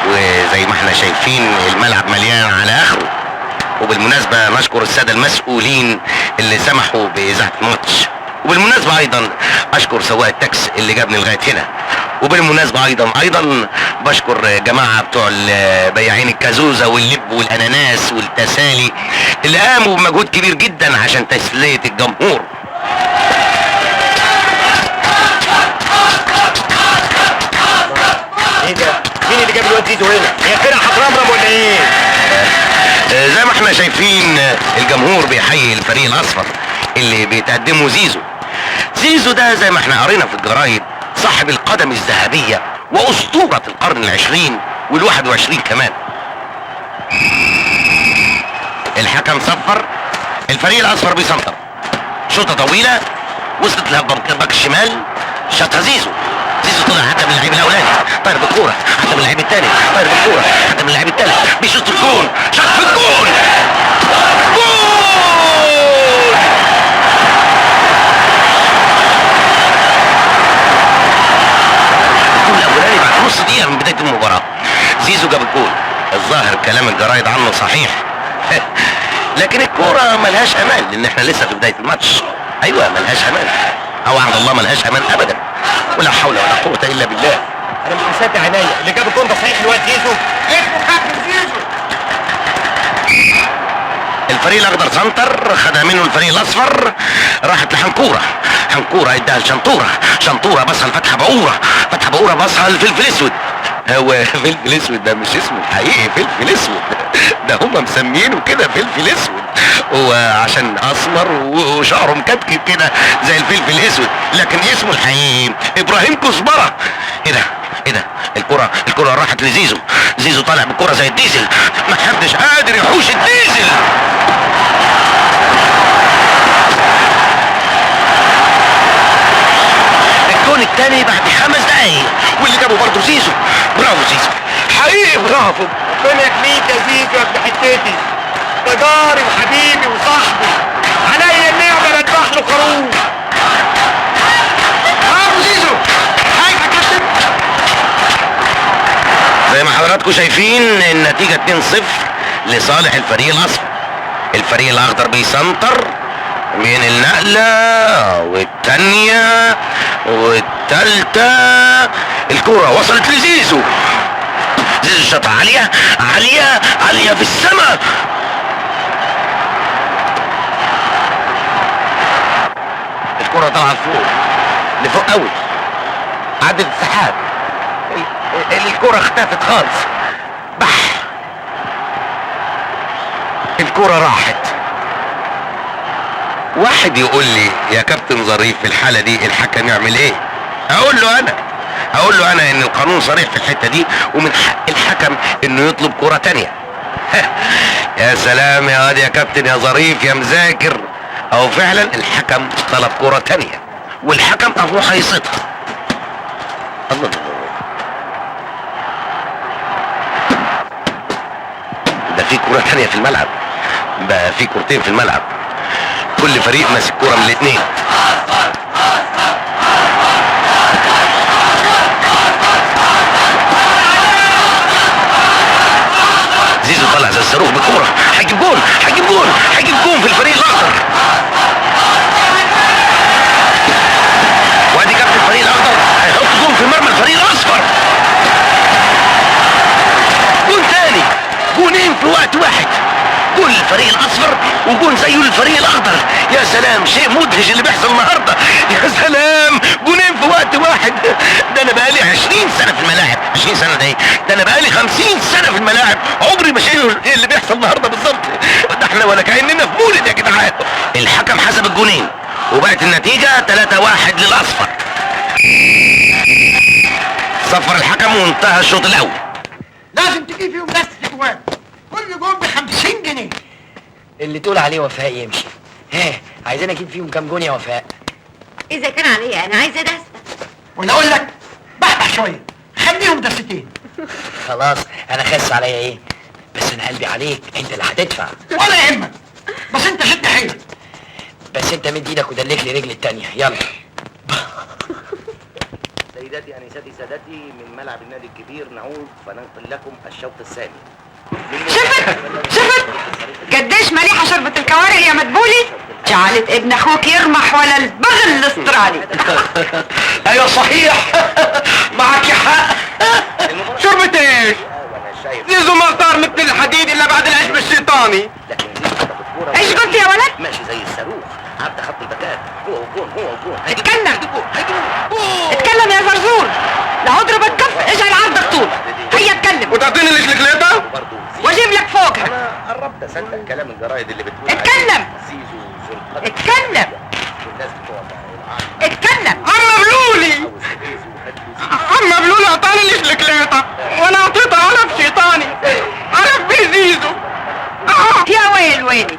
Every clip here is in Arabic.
وزي ما احنا شايفين الملعب مليان على اخره. وبالمناسبة نشكر السادة المسؤولين اللي سمحوا بإذاعة الماتش. وبالمناسبة ايضا اشكر سواق التاكس اللي جابني لغاية هنا. وبالمناسبة ايضا بشكر جماعة بتوع بياعين الكازوزة واللب والاناناس والتسالي اللي قاموا بمجهود كبير جدا عشان تسلية الجمهور. ايه ده؟ مين اللي جاب الواد زيزو هنا؟ هي فرقة هترمرم ولا ايه؟ زي ما احنا شايفين الجمهور بيحيي الفريق الاصفر اللي بيتقدمه زيزو. زيزو ده زي ما احنا قرينا في الجرايد صاحب القدم الذهبية واسطورة القرن العشرين وال21 كمان. الحكم صفر، الفريق الاصفر بيسنطر. شوطة طويلة وصلت لها باك الشمال، شاطها زيزو. زيزو طلع حتى من اللعيب الاولاني، طاير بالكوره، حتى من اللعيب الثاني، طاير بالكوره، حتى من اللعيب الثالث، بيشوط الجون، شاط في الجون. جول! الجول الاولاني بعد نص دقيقه من بدايه المباراه. زيزو جاب الجول. الظاهر كلام الجرايد عنه صحيح. لكن الكوره ملهاش امان لان احنا لسه في بدايه الماتش. ايوه ملهاش امان، او عند الله ملهاش امان ابدا. ولا حول ولا قوة الا بالله. انا مش مصدق عينيا، اللي جاب الجون ده صحيح الواد زيزو؟ اسمه كابتن زيزو. الفريق الاخضر سنتر، خدها منه الفريق الاصفر، راحت لحنكوره. حنكوره اداها لشنطوره، شنطوره بصها لفتحه بقوره، فتحه بقوره بصها لفلفل اسود. هو فلفل اسود ده مش اسمه الحقيقي فلفل اسود، ده هما مسمينه كده فلفل اسود، هو عشان اسمر وشعره مكتكت كده زي الفلفل الاسود، لكن اسمه الحقيقي ابراهيم كزبره. ايه ده؟ ايه ده؟ الكرة راحت لزيزو. زيزو طالع بالكرة زي الديزل، محدش قادر يحوش الديزل. الجون الثاني بعد 5 دقايق واللي جابه برضه زيزو. برافو زيزو، حقيقي برافو. ربنا يحميك يا زيزو يا ابن حتتي، ده جاري وحبيبي وصاحبي، عليا النعمة اذبح له خروف. برافو زيزو، حاجة يا كابتن. زي ما حضراتكم شايفين النتيجة 2-0 لصالح الفريق الاصفر. الفريق الاخضر بيسنطر من النقلة والتانية والتالتة. الكرة وصلت لزيزو. زيزو شاطها عالية عالية عالية في السماء. الكرة طالعة لفوق قوي، عدت السحاب. الكرة اختفت خالص. بح، الكرة راحت. واحد يقول لي يا كابتن ظريف في الحالة دي الحكم يعمل ايه؟ اقول له انا ان القانون صريح في الحتة دي، ومن حق الحكم انه يطلب كرة تانية. يا سلام يا واد يا كابتن يا ظريف يا مذاكر. او فعلا الحكم طلب كرة تانية والحكم اهو هيصيدها. الله، ده في كرة تانية في الملعب، بقى في كرتين في الملعب، كل فريق ماسك كرة من الاثنين. زيزو طلع زي الصاروخ بالكرة، هيجيب جول في الفريق الاخضر. وادي كابتن الفريق الاخضر هيحط جول في مرمى الفريق الاصفر. جول تاني، جولين في وقت واحد، جول للفريق الاصفر وجول زيه للفريق الاخضر. يا سلام، شيء مدهش اللي بيحصل النهارده. يا سلام، جولين في وقت واحد. ده انا بقالي 20 سنه في الملاعب. 20 سنه ده انا بقالي 50 سنه في الملاعب، عمري ما شايف ايه اللي بيحصل النهارده بالظبط. ده احنا ولا كاننا في مولد يا جدعان. الحكم حسب الجونين وبقت النتيجه 3-1 للاصفر. صفر الحكم وانتهى الشوط الاول. لازم تجيب فيهم ناس اجوان، كل جون ب50 جنيه. اللي تقول عليه وفاء يمشي. ها، عايزين اجيب فيهم كام جون يا وفاء؟ اذا كان عليا انا عايزه دستة. وانا اقول لك بحبح شويه، خليهم دستين. خلاص انا خس عليا ايه، بس انا قلبي عليك، انت اللي هتدفع. ولا يهمك، بس انت شد حيلك. بس انت مد ايدك ودلك لي رجل التانية. يلا. سيداتي انساتي سادتي، من ملعب النادي الكبير نعود فننقل لكم الشوط الثاني. شفت قديش مليحة شربة الكوارع يا مدبولي؟ جعلت ابن اخوك يرمح ولا البغل الاسترالي. ايوه صحيح. معك حق. شربة ايش؟ وانا شايف زيزو ما صار مثل الحديد الا بعد العشب الشيطاني. لكن زيزو خطف الكوره ايش قلت يا ولد؟ ماشي زي الصاروخ عدى خط البكات. هو وجون هو وجون. اتكلم اتكلم يا زرزور. لو اضرب الكف اجعل عرضك طول. هيا اتكلم وتعطيني الشلكليطة؟ برضه واجيب لك فوقها. انا قربت اصدق كلام الجرايد اللي بتقول اتكلم. زيزو زرقاء اتكلم والناس بتوع العالم اتكلم. عم مبلولي عاوز زيزو هات عم مبلولي اعطاني الشلكليطة وانا اعطيته علف شيطاني، علف بزيزو. يا ويل ويلي.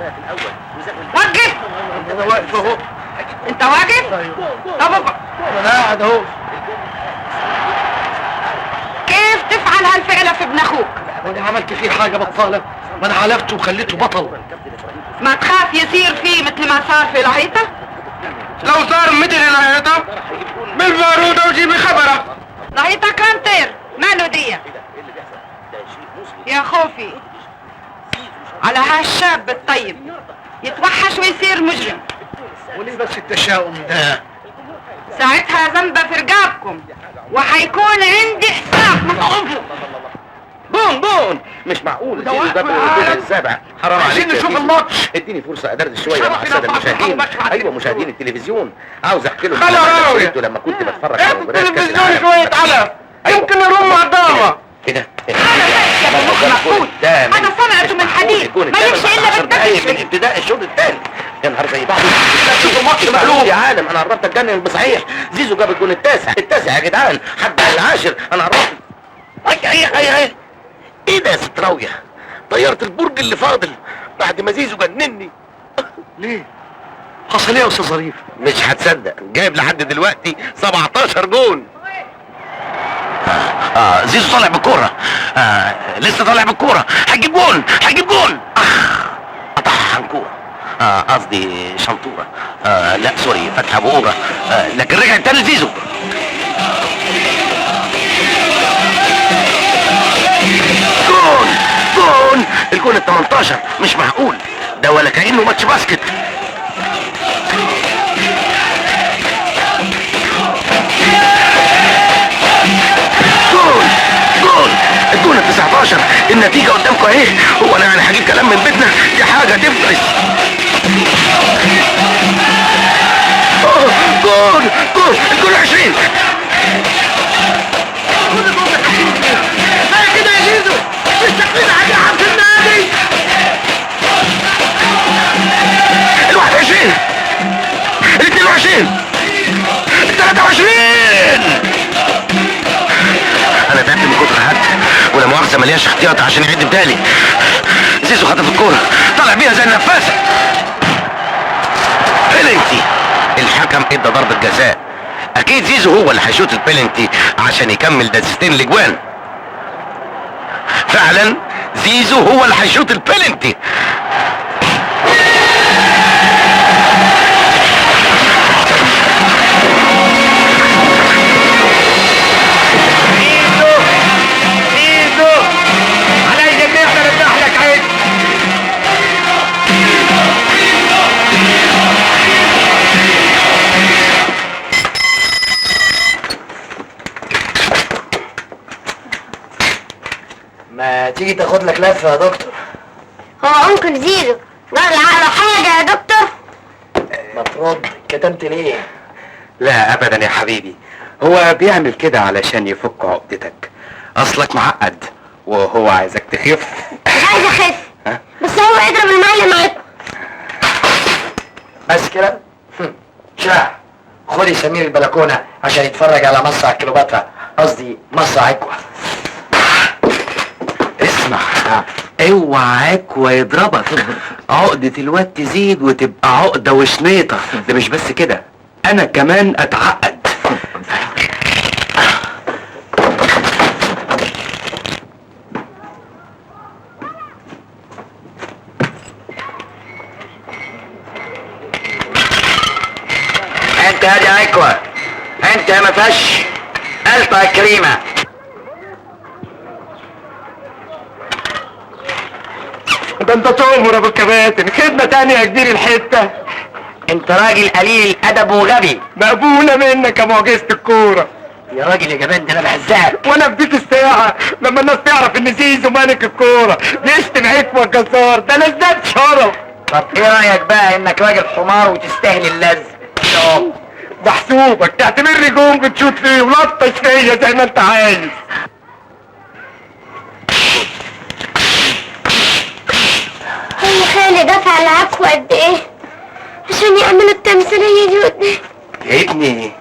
وقف. انا واقف اهو. انت واقف؟ طب اقعد. انا قاعد اهو. كيف تفعل هالفعلة في ابن اخوك؟ وانا عملت فيه حاجة بطالة؟ ما انا علفته وخليته بطل. ما تخاف يصير فيه مثل ما صار في العيطة؟ لو صار مثل العيطة بالبارودة وجيبي خبره. العيطة كان طير ماله دي. يا خوفي على هالشاب الطيب يتوحش ويصير مجرم. وليه بس التشاؤم ده؟ ساعتها ذنبه في رقابكم وحيكون عندي حساب مصعوبه. بون مش معقول زيزو ده بالدور السابع. حرام عليك عايزين يا نشوف زيزو. الماتش. اديني فرصه ادردش شويه مع الساده المشاهدين. ايوه مشاهدين التلفزيون. عاوز احكي لهم خلا أنا راوية. شفته لما كنت بتفرج على انت مباريات كاس التلفزيون العالم. شوية علف. أيوة. يمكن نروم مع الدراما. ايه ده؟ مقفول. أنا صنعته من حديد. ما يمشي إلا بالدقيق. من ابتداء الشوط الثاني. يا نهار زي بعض. شوفوا الماتش مقلوب يا عالم. انا قربت اتجنن بصحيح. زيزو جاب الجون التاسع يا جدعان. حد على العاشر. انا قربت. اي ايه ده يا ست راوية؟ طيرت البرج اللي فاضل بعد ما زيزو جنني. ليه؟ حصل ايه يا استاذ ظريف؟ مش هتصدق جايب لحد دلوقتي 17 جون. زيزو طالع بالكوره. لسه طالع بالكوره. هجيب جون. قطعها حنكوره. قصدي شنطوره. لا سوري فتحه بقوره. لكن رجع تاني لزيزو. جون الجون ال 18. مش معقول ده ولا كأنه ماتش باسكت. جول الجون ال 19. النتيجة قدامكم اهي. هو انا يعني هجيب كلام من بيتنا؟ دي حاجة تفرس. جول الجون 20. كده يا زيزو مش تقليد هتلعب في النادي. ال 21 ال 22 ال 23. انا تعبت من كتر الهد ولا مؤاخذه ملياش احتياط عشان يعد بدالي. زيزو خطف الكوره طلع بيها زي النفاسه. بيلنتي. الحكم ادى ضربه جزاء. اكيد زيزو هو اللي هيشوط البيلنتي عشان يكمل دستين الاجوان. فعلا زيزو هو اللي هيشوط البيلنتي. زيزو على الجميع برجح لك عيد. ما تيجي تاخد لك لفه يا دكتور؟ هو انكل زيزو جرى العقل حاجة يا دكتور؟ ما ترد كتمت ليه؟ لا ابدا يا حبيبي. هو بيعمل كده علشان يفك عقدتك. اصلك معقد وهو عايزك تخف. مش عايز اخف ها؟ بس هو يضرب المعلم عيب. بس كده؟ شاع خدي سمير البلكونه عشان يتفرج على مصرع كليوباترا، قصدي مصرع عكوة. اسمع اوعاك ويضربك. عقدة الواد تزيد وتبقى عقدة وشنيطة. ده مش بس كده انا كمان اتعقد. انت يا عكوة انت يا مفش غلطة يا كريمة. ده انت تؤمر يا ابو الكباتن، خدمة تانية يا كبير الحتة. انت راجل قليل الادب وغبي. مقبولة منك يا معجزة الكورة. يا راجل يا جبان، ده انا بهزقك. وانا بديت الساعة لما الناس تعرف ان زيزو ملك الكورة يشتم حكمة الجزار، ده انا ازداد شرف. طب ايه رايك بقى انك راجل حمار وتستاهل اللذ؟ محسوبك تعتبرني جون بتشوت فيه ولطش فيا زي ما انت عايز. هو خالي دفع العفو قد ايه عشان يعملوا التمثيلية دي قدام؟ يا ابني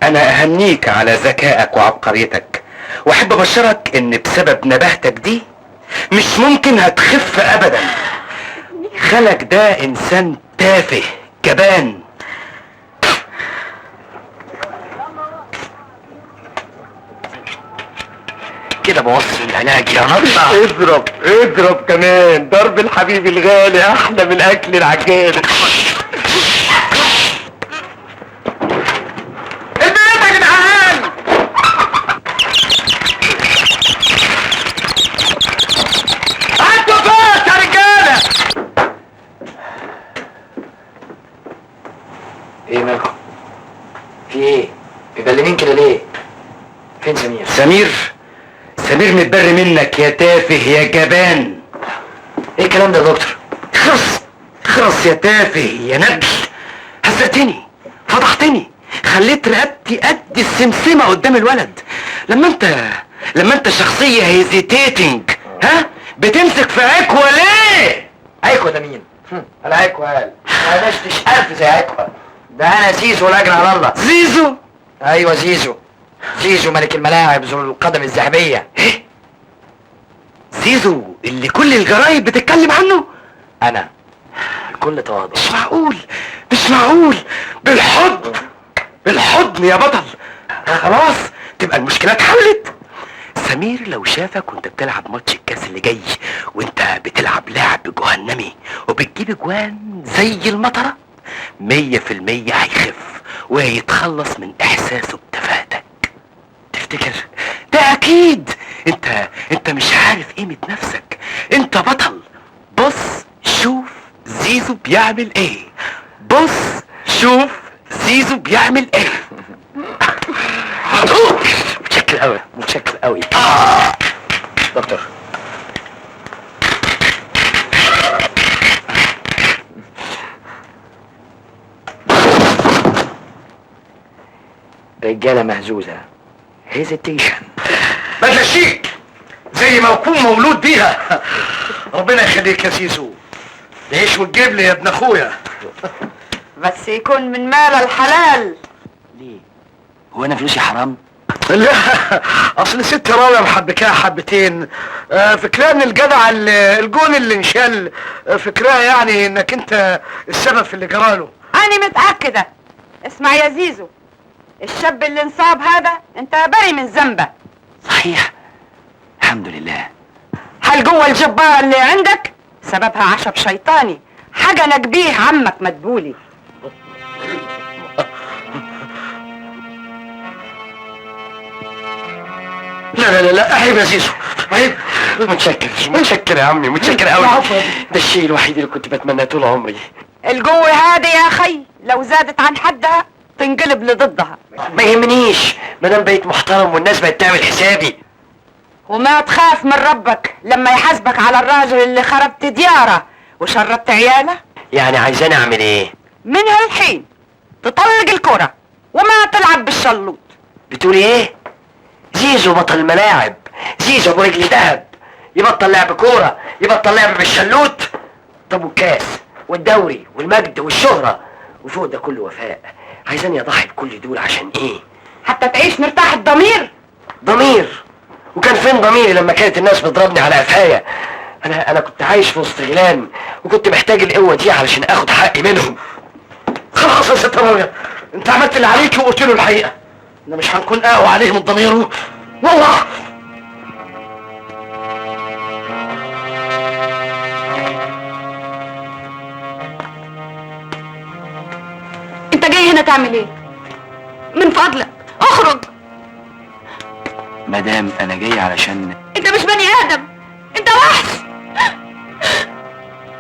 انا اهنيك على ذكائك وعبقريتك، واحب ابشرك ان بسبب نباهتك دي مش ممكن هتخف ابدا. خالك ده انسان تافه جبان. كده بوصل العلاج يا نطة. اضرب اضرب كمان، ضرب الحبيب الغالي احلى من اكل العجال. البيت يا جدعان. هاتوا فات يا رجاله. ايه مالكم؟ في ايه؟ مبلمين كده ليه؟ فين سمير؟ سمير متبري منك يا تافه يا جبان. ايه الكلام ده يا دكتور؟ خرص يا تافه يا نبل. هزقتني، فضحتني، خليت رقبتي قد السمسمة قدام الولد. لما انت شخصية هيزيتيتنج، ها؟ بتمسك في عكوة ليه؟ عكوة ده مين؟ انا عكوة قال ما دشتش الف زي عكوة. ده انا زيزو والاجر على الله. زيزو؟ ايوه زيزو ملك الملاعب ذو القدم الذهبية. ايه؟ زيزو اللي كل الجرايد بتتكلم عنه؟ انا بكل تواضع. مش معقول. بالحضن يا بطل. خلاص تبقى المشكلة اتحلت. سمير لو شافك وانت بتلعب ماتش الكاس اللي جاي وانت بتلعب لعب جهنمي وبتجيب اجوان زي المطرة 100% هيخف وهيتخلص من احساسه بتفاهتك. تفتكر؟ ده اكيد. انت مش عارف قيمة نفسك. انت بطل. بص شوف زيزو بيعمل ايه. متشكر قوي دكتور. رجالة مهزوزة، هيزيتيشن. بدل شيك زي ما اكون مولود بيها. ربنا يخليك يا سيسو، تعيش وتجيب لي يا ابن اخويا. بس يكون من مال الحلال. ليه؟ هو انا فلوسي حرام؟ لا، اصل ست راوية محبكاها حبتين. فكرها ان الجدع الجون اللي انشال، فكرها يعني انك انت السبب في اللي جراله. أنا متأكدة. اسمع يا زيزو، الشاب اللي انصاب هذا انت بري من ذنبه. صحيح، الحمد لله. هالجوة الجبارة اللي عندك سببها عشب شيطاني حجنك بيه عمك مدبولي. لا عيب يا زيزو، عيب. متشكر يا عمي، متشكر قوي. ده الشيء الوحيد اللي كنت بتمناه طول عمري. الجوة هذه يا اخي لو زادت عن حدها تنقلب لضدها. ما يهمنيش مادام بقيت محترم والناس بقت تعمل حسابي. وما تخاف من ربك لما يحاسبك على الراجل اللي خربت دياره وشردت عياله. يعني عايزاني اعمل ايه؟ من هالحين تطلق الكرة وما تلعب بالشلوط. بتقولي ايه؟ زيزو بطل الملاعب، زيزو ابو رجل دهب، يبطل لعب كوره، يبطل لعب بالشلوت. طب والكاس والدوري والمجد والشهره وفوق ده كله وفاء، عايزاني اضحي بكل دول عشان ايه؟ حتى تعيش مرتاح الضمير. ضمير؟ وكان فين ضميري لما كانت الناس بتضربني على قفايا؟ انا كنت عايش في وسط غيلان وكنت محتاج القوه دي علشان اخد حقي منهم. خلاص يا ست راوية، انت عملت اللي عليك وقلت له الحقيقة. انا مش هنكون اقوى عليه من ضميره والله. انت جاي هنا تعمل ايه؟ من فضلك اخرج. مدام انا جاي علشان انت مش بني ادم، انت وحش.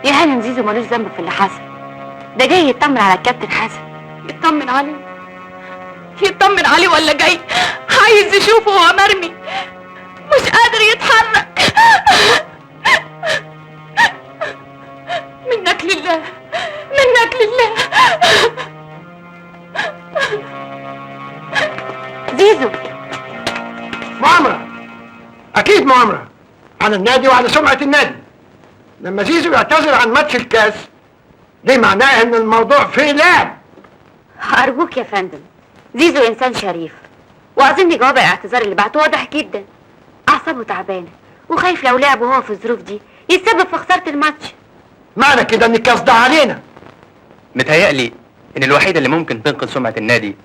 يا هانم زيزو ملوش ذنب في اللي حصل، ده جاي يطمن على الكابتن حسن. يطمن عليه؟ يطمن عليه ولا جاي عايز يشوفه وهو مرمي مش قادر يتحرك؟ منك لله، منك لله. زيزو، مؤامرة، أكيد مؤامرة على النادي وعلى سمعة النادي. لما زيزو يعتذر عن ماتش الكاس دي معناه إن الموضوع فيه لعب. أرجوك يا فندم، زيزو إنسان شريف، وأظن جواب الاعتذار اللي بعته واضح جدا. أعصابه تعبانة وخايف لو لعب وهو في الظروف دي يتسبب في خسارة الماتش. معنى كده إن الكاس ده علينا. متهيألي إن الوحيدة اللي ممكن تنقذ سمعة النادي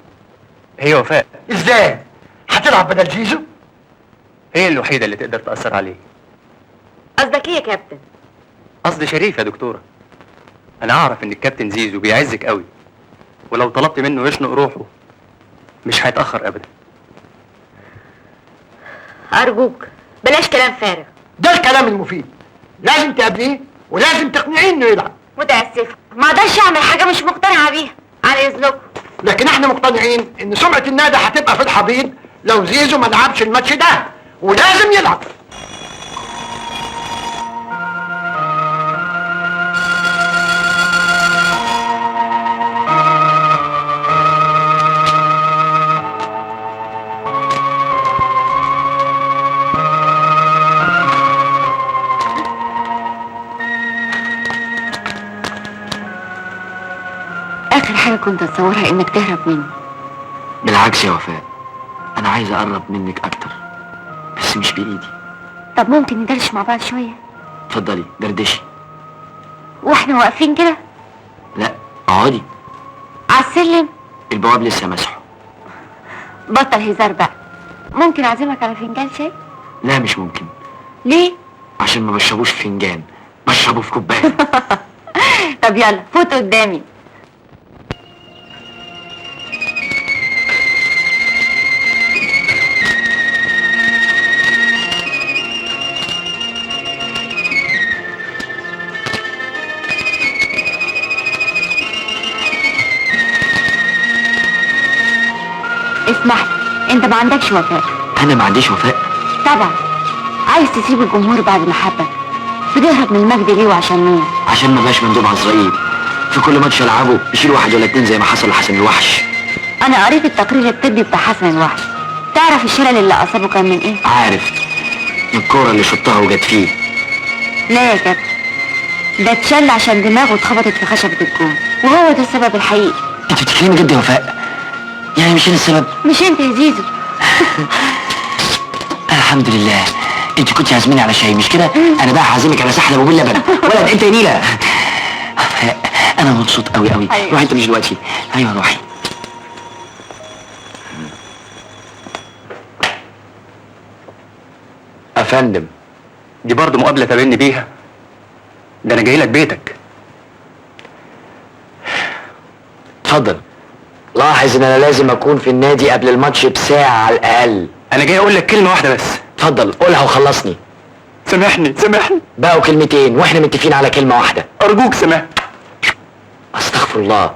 هي وفاء. إزاي؟ هتلعب بدل زيزو؟ هي الوحيدة اللي تقدر تأثر عليه. قصدك إيه يا كابتن؟ قصدي شريف يا دكتورة. أنا أعرف إن الكابتن زيزو بيعزك قوي، ولو طلبت منه يشنق روحه مش هيتأخر أبدا. أرجوك بلاش كلام فارغ. ده الكلام المفيد، لازم تقابليه ولازم تقنعيه إنه يلعب. متأسفة، ما اقدرش أعمل حاجة مش مقتنعة بيها، على إذنكم. لكن احنا مقتنعين إن سمعة النادي هتبقى في الحضيض لو زيزو ما لعبش الماتش ده، ولازم يلعب. آخر حاجة كنت أتصورها إنك تهرب مني. بالعكس يا وفاء، انا عايز اقرب منك اكتر بس مش بايدي. طب ممكن ندردش مع بعض شوية؟ اتفضلي دردشي. واحنا واقفين كده؟ لا اقعدي، على السلم؟ البواب لسه مسحه. بطل هزار بقى، ممكن أعزمك على فنجان شاي؟ لا مش ممكن. ليه؟ عشان ما بشربوش في فنجان، بشربه في كوبايه. طب يلا فوت قدامي. اسمح لي، انت ما عندكش وفاء. انا ما عنديش وفاء؟ طبعا. عايز تسيب الجمهور بعد ما حبك، بتهرب من المجد ليه وعشان مين؟ عشان ما بقاش مندوب عزرائيل في كل ماتش العبه يشيل واحد ولا اتنين زي ما حصل لحسن الوحش. انا قريت التقرير الطبي بتاع حسن الوحش. تعرف الشلل اللي اصابه كان من ايه؟ عارف، من الكوره اللي شطها وجت فيه. لا يا كابتن، ده اتشل عشان دماغه اتخبطت في خشبة الجون، وهو ده السبب الحقيقي. انت بتتكلمي جد يا وفاء؟ يعني مش انا السبب؟ مش انت يا زيزو. الحمد لله. انت كنت عازميني على شاي مش كده؟ انا بقى هعزمك على سحلب وباللبن. ولد انت يا نيلة. انا مبسوط قوي قوي. أيوة. روحي انت مش دلوقتي. ايوه روحي. افندم، دي برضه مقابلة تقابلني بيها؟ ده أنا جاي لك بيتك. اتفضل. لاحظ ان انا لازم اكون في النادي قبل الماتش بساعة على الاقل. أنا جاي أقول لك كلمة واحدة بس. اتفضل قولها وخلصني. سامحني سامحني. بقوا كلمتين واحنا متفقين على كلمة واحدة. أرجوك سامحني. استغفر الله،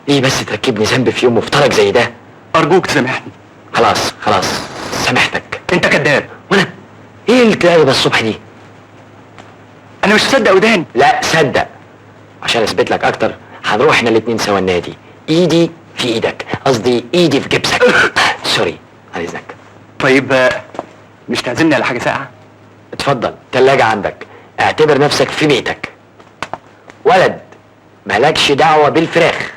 ليه بس تركبني ذنب في يوم مفترج زي ده؟ أرجوك سامحني. خلاص خلاص سامحتك. أنت كذاب. وانا ايه الكلام الصبح دي؟ أنا مش مصدق وداني. لا صدق، عشان اثبت لك اكتر هنروح احنا الاتنين سوا النادي، ايدي في ايدك، قصدي ايدي في جبسك. سوري على اذنك. طيب مش تعزمني على حاجة ساقعة؟ اتفضل، تلاجة عندك، اعتبر نفسك في بيتك. ولد مالكش دعوة بالفراخ.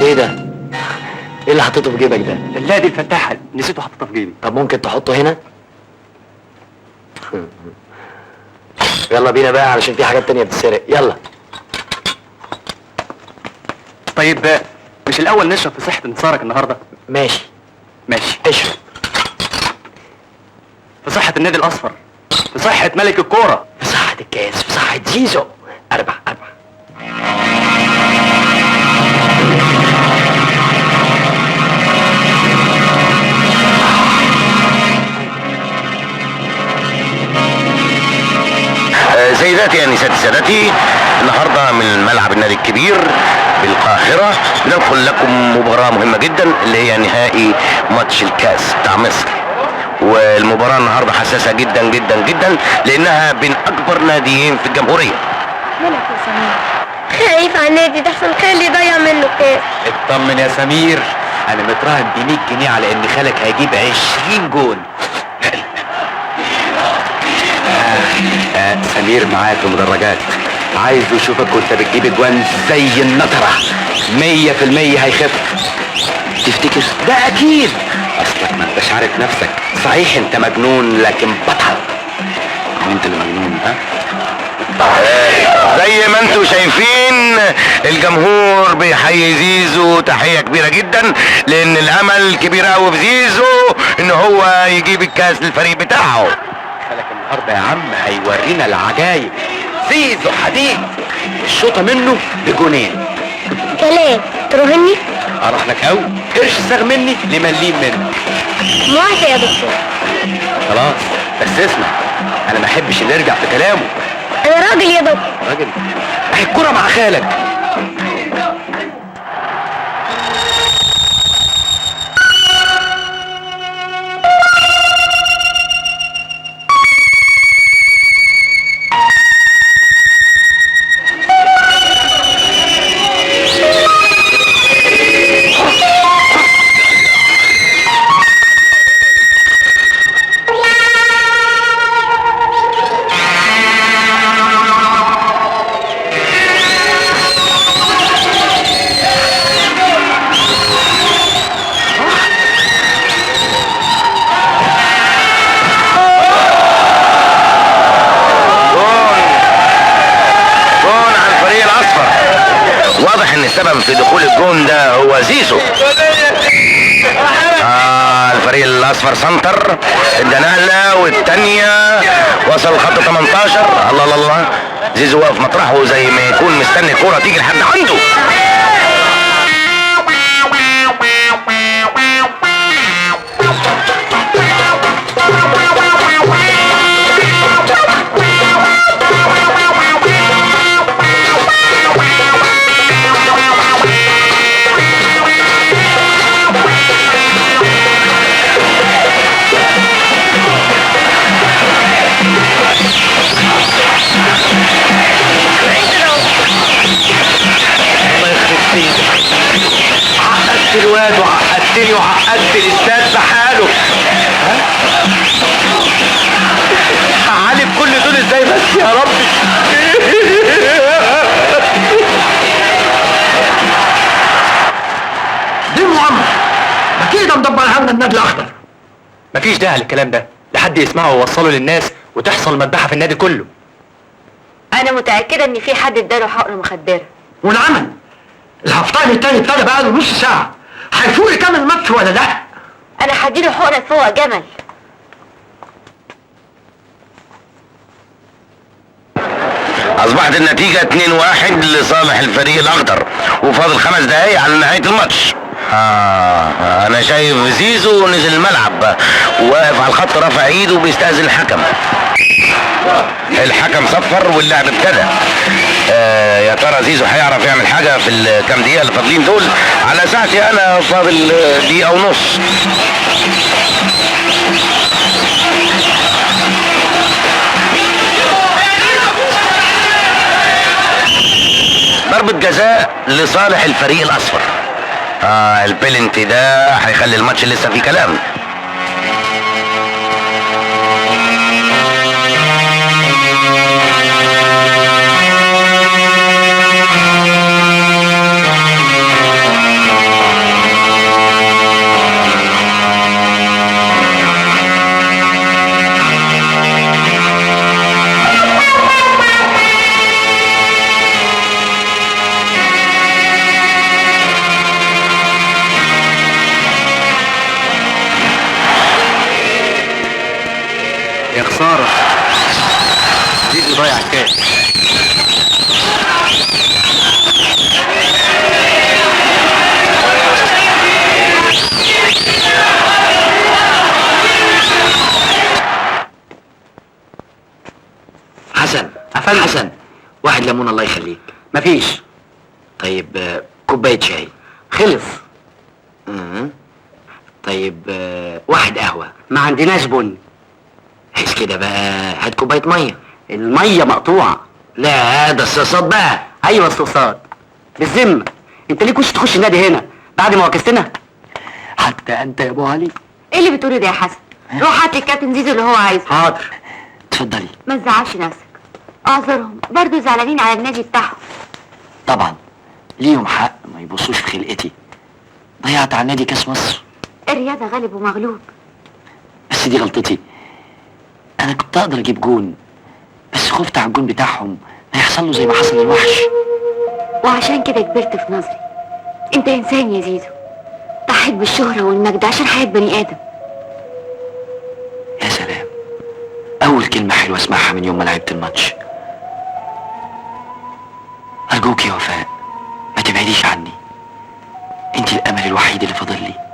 ايه ده؟ ايه اللي حطيته في جيبك ده؟ لا دي الفتاحة، نسيته حطيتها في جيبي. طب ممكن تحطه هنا؟ يلا بينا بقى علشان في حاجات تانية بتتسرق، يلا. طيب مش الأول نشرب في صحة انتصارك النهاردة؟ ماشي ماشي. اشرب. صحة النادي الاصفر، في صحة ملك الكورة، في صحة الكاس، في صحة زيزو. 4-4. سيداتي انساتي سادتي، النهارده من ملعب النادي الكبير بالقاهرة ننقل لكم مباراة مهمة جدا اللي هي نهائي ماتش الكاس بتاع مصر. والمباراة النهارده حساسة جدا جدا جدا لانها بين اكبر ناديين في الجمهورية. مالك يا سمير؟ خايف على النادي ده عشان خالي ضيع منه الكاس. اطمن يا سمير، انا متراهن ب 100 جنيه على ان خالك هيجيب 20 جول. سمير معاك في مدرجات، عايز يشوفك وانت بتجيب اجوان زي النطرة. 100% هيخف. تفتكر؟ ده اكيد، اصلك ما انتش عارف نفسك. صحيح انت مجنون لكن بطل. انت اللي مجنون ها؟ زي ما انتم شايفين الجمهور بيحيي زيزو تحية كبيرة جدا، لان الامل كبير قوي في زيزو ان هو يجيب الكاس للفريق بتاعه. خالك النهارده يا عم هيورينا العجايب. زيزو حديد، الشوطة منه بجونين. كلام تراهني؟ اروح لك قوي، قرش ساغ مني لمليم منك. موافق يا دكتور. خلاص بس اسمع، انا ما احبش اللي يرجع في كلامه. انا راجل يا دكتور. راجل؟ اهي الكرة مع خالك. السبب في دخول الجون ده هو زيزو. الفريق الاصفر سنتر ادى نقله والتانية وصل خط 18. الله الله الله، زيزو واقف مطرحه زي ما يكون مستني الكوره تيجي لحد عنده. عقدت الواد وعقدتني وعقدت الاستاذ بحاله. هعالج كل دول ازاي بس يا ربي؟ دي مؤامرة اكيد مدبرها لنا النادي الاخضر. مفيش داعي للكلام ده، لحد يسمعه ويوصله للناس وتحصل مذبحه في النادي كله. انا متاكده ان في حد اداله حقن مخدره. والعمل الهفتان التاني ابتدى بقاله نص ساعة، هيفوق يكمل الماتش ولا لا؟ انا هديله حقنه فوق جمل. اصبحت النتيجة 2-1 لصالح الفريق الاخضر وفاضل 5 دقايق على نهاية الماتش. انا شايف زيزو نزل الملعب واقف على الخط رافع ايده وبيستأذن الحكم. الحكم صفر واللعب ابتدى. يا ترى زيزو هيعرف يعمل حاجة في الكام دقيقة اللي فاضلين دول؟ على ساعتي انا فاضل دقيقة ونص. ضربة جزاء لصالح الفريق الاصفر. البلنتي ده هيخلي الماتش لسه فيه كلام. يا خساره، زيزو ضيع الكاس. حسن أفندم. حسن، واحد ليمون الله يخليك. مفيش. طيب كوباية شاي. خلص. طيب واحد قهوة. ما عندناش بن. حس كده بقى، هات كوباية مية. الميه مقطوعه. لا ده الصوصات بقى. ايوه الصوصات. بالذمه انت ليه كنتش تخش النادي هنا بعد ما وكستنا؟ حتى انت يا ابو علي. ايه اللي بتقوله ده يا حسن؟ روح هات الكابتن زيزو اللي هو عايزه. حاضر. اتفضلي. ما تزعلش نفسك، اعذرهم برضه زعلانين على النادي بتاعهم. طبعا ليهم حق، ما يبصوش في خلقتي. ضيعت على النادي كاس مصر. الرياضة غالب ومغلوب. بس دي غلطتي. انا كنت اقدر اجيب جون، بس خفت على الجون بتاعهم ما يحصل له زي ما حصل للوحش. وعشان كده كبرت في نظري. انت انسان يا زيزو، ضحيت بالشهرة والمجد عشان حياة بني ادم. يا سلام، اول كلمة حلوة اسمعها من يوم ما لعبت الماتش. ارجوك يا وفاء ما تبعديش عني، انت الامل الوحيد اللي فاضل لي.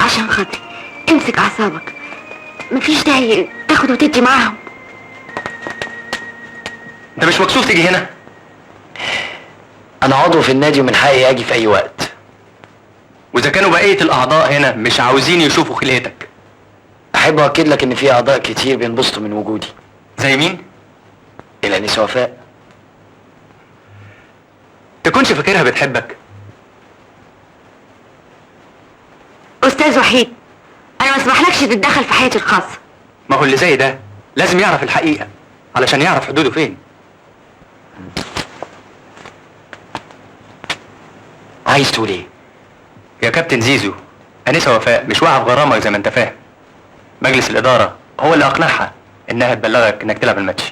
عشان خاطري امسك اعصابك، مفيش داعي تاخد وتدي معاهم. انت مش مكسوف تيجي هنا؟ انا عضو في النادي ومن حقي اجي في اي وقت. واذا كانوا بقيه الاعضاء هنا مش عاوزين يشوفوا خلقتك؟ احب اؤكد لك ان في اعضاء كتير بينبسطوا من وجودي. زي مين؟ الانسه وفاء. تكونش فاكرها بتحبك؟ استاذ وحيد، انا ما اسمحلكش تتدخل في حياتي الخاصة. ما هو اللي زي ده لازم يعرف الحقيقه علشان يعرف حدوده فين. عايز تقول ايه؟ يا كابتن زيزو، انسه وفاء مش واقعه في غرامه زي ما انت فاهم. مجلس الاداره هو اللي اقنعها انها تبلغك انك تلعب الماتش.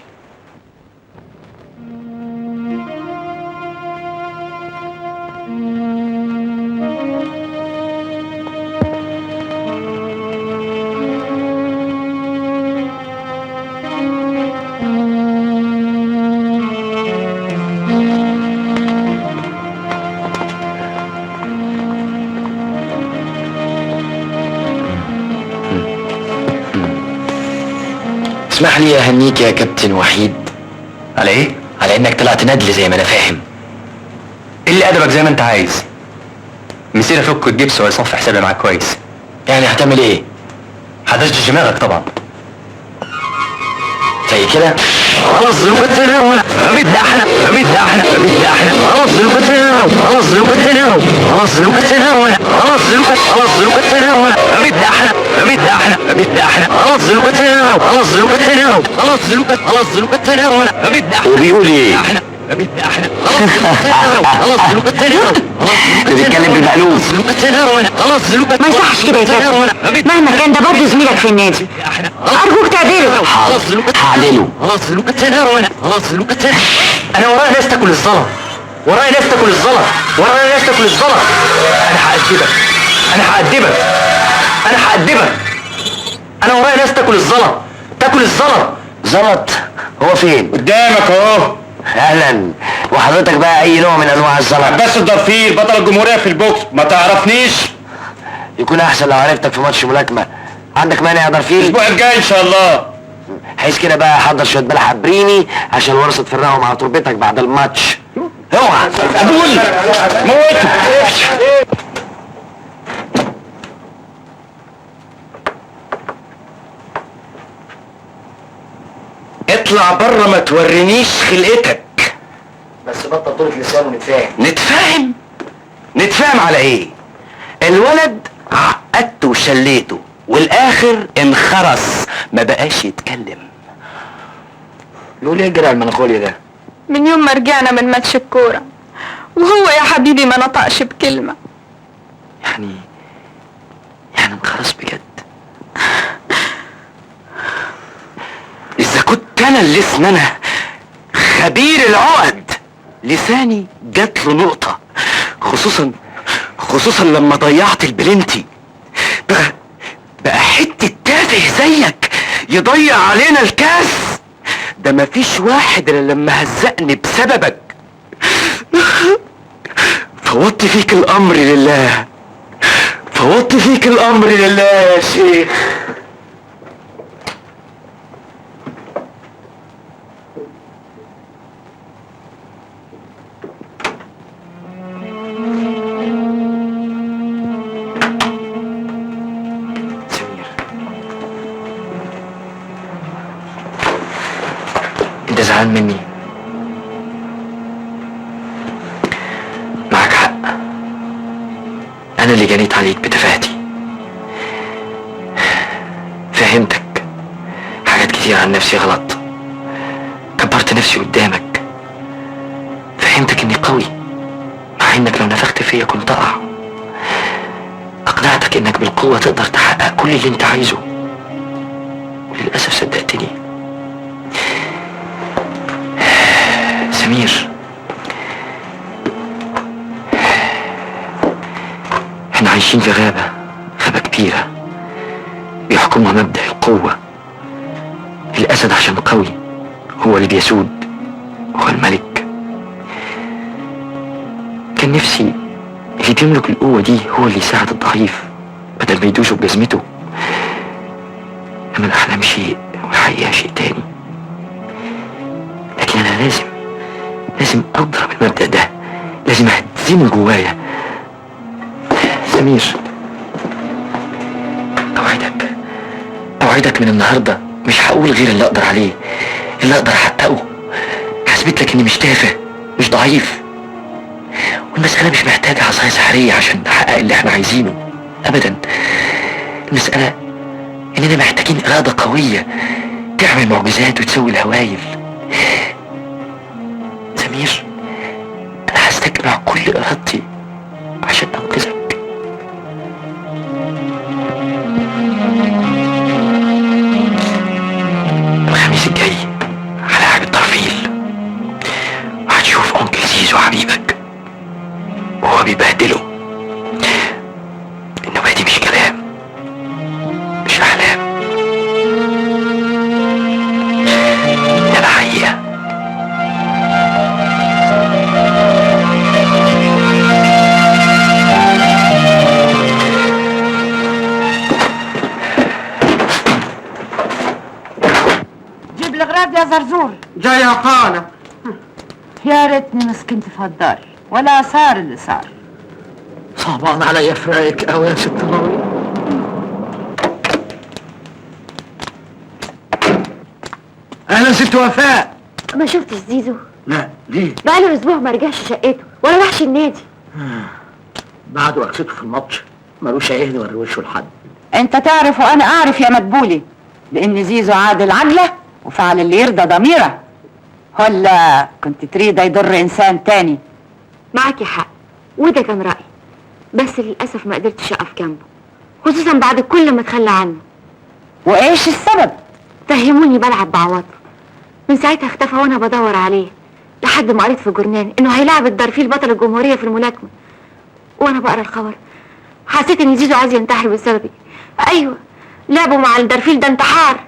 اسمح لي اهنيك يا كابتن وحيد. على ايه؟ على انك طلعت ندل زي ما انا فاهم. اللي ادبك زي ما انت عايز. مسير افك الجبس ويصفي حسابي معاك كويس. يعني هتعمل ايه؟ هدشدش دماغك طبعا. زي كده؟ خلاص خلاص وبيقول ايه؟ بيتكلم بالمألوف. ما يصحش كده يا كابتن، مهما كان ده برضه زميلك في النادي. ارجوك تعدله. هعدله. انا ورايا ناس تاكل الزلط، ورايا ناس تاكل الزلط، ورايا ناس تاكل الزلط. انا هأدبك. انا ورايا ناس تاكل الزلط، زلط هو فين؟ قدامك اهو. اهلا. وحضرتك بقى اي نوع من انواع الزلط؟ بس الضرفير بطل الجمهوريه في البوكس. ما تعرفنيش؟ يكون احسن لو عرفتك في ماتش ملاكمه. عندك مانع يا ضرفير؟ الاسبوع الجاي ان شاء الله. حيث كده بقى حضر شويه بلح عبريني عشان الورثه تفرقهم على تربتك بعد الماتش. اوعى ابوي موته. اطلع بره ما تورينيش خلقتك. بس بطل طولة لسان ونتفاهم. نتفاهم على ايه؟ الولد عقدته وشليته والاخر انخرس ما بقاش يتكلم. يقول ايه الجرع المناخولي ده؟ من يوم ما رجعنا من ماتش الكورة وهو يا حبيبي ما نطقش بكلمة. يعني انخرس بجد. اذا كنت انا اللسن، انا خبير العقد، لساني جات له نقطة خصوصا لما ضيعت البلنتي. بقى حتة تافه زيك يضيع علينا الكاس. ده مفيش واحد الا لما هزقني بسببك. فوضت فيك الامر لله، فوضت فيك الامر لله يا شيخ. سمير، انت زعلان مني؟ معك حق، انا اللي جنيت عليك بتفاهتي. فهمتك حاجات كتير عن نفسي غلط، كبرت نفسي قدامك. فهمتك اني قوي مع انك لو نفخت فيا كنت اقع. اقنعتك انك بالقوة تقدر تحقق كل اللي انت عايزه، وللأسف صدقتني. سمير، احنا عايشين في غابة كبيرة بيحكمها مبدأ القوة. الأسد عشان قوي هو اللي بيسود، هو الملك. كان نفسي اللي بيملك القوة دي هو اللي يساعد الضعيف بدل ما يدوسه بجزمته. أما الأحلام شيء والحقيقة شيء تاني. لكن أنا لازم أضرب المبدأ ده، لازم أهزمه جوايا. سمير، أوعدك من النهاردة مش هقول غير اللي أقدر عليه، اللي أقدر أحققه. هثبت لك إني مش تافه، مش ضعيف. والمسألة مش محتاجة عصاية سحرية عشان نحقق اللي احنا عايزينه أبدا. المسألة إننا محتاجين إرادة قوية تعمل معجزات وتسوي الهوايل. سمير، أنا هستجمع كل إرادتي عشان أنقذك. الخميس الجاي هلاعب الترفيل، وهتشوف أنكل زيزو حبيبك وهو بيبهدله. النوبة دي مش كلام، مش أحلام، ده حقيقة. جيب الغراض يا زرزور. جاي يا خالة. يا ريتني مسكنت في الدار ولا صار اللي صار. صعبان عليا فراقك قوي يا ست راوي. اهلا ست وفاء. ما شفتش زيزو؟ لا، ليه؟ بقاله اسبوع ما رجعش شقته ولا راحش النادي. بعد وقفته في الماتش ملوش عين يوري وشه لحد. انت تعرف وانا اعرف يا مدبولي بان زيزو عادل عدله وفعل اللي يرضى ضميره، ولا كنت تريد يضر انسان تاني؟ معاكي حق، وده كان رأيي، بس للأسف ما قدرتش أقف جنبه، خصوصا بعد كل ما اتخلى عنه. وايش السبب؟ فهموني بلعب بعواطف. من ساعتها اختفى وانا بدور عليه، لحد ما قريت في جورنال انه هيلاعب الدرفيل بطل الجمهورية في الملاكمة. وانا بقرا الخبر حسيت ان زيزو عايز ينتحر بسببي. ايوه، لعبه مع الدرفيل ده انتحار.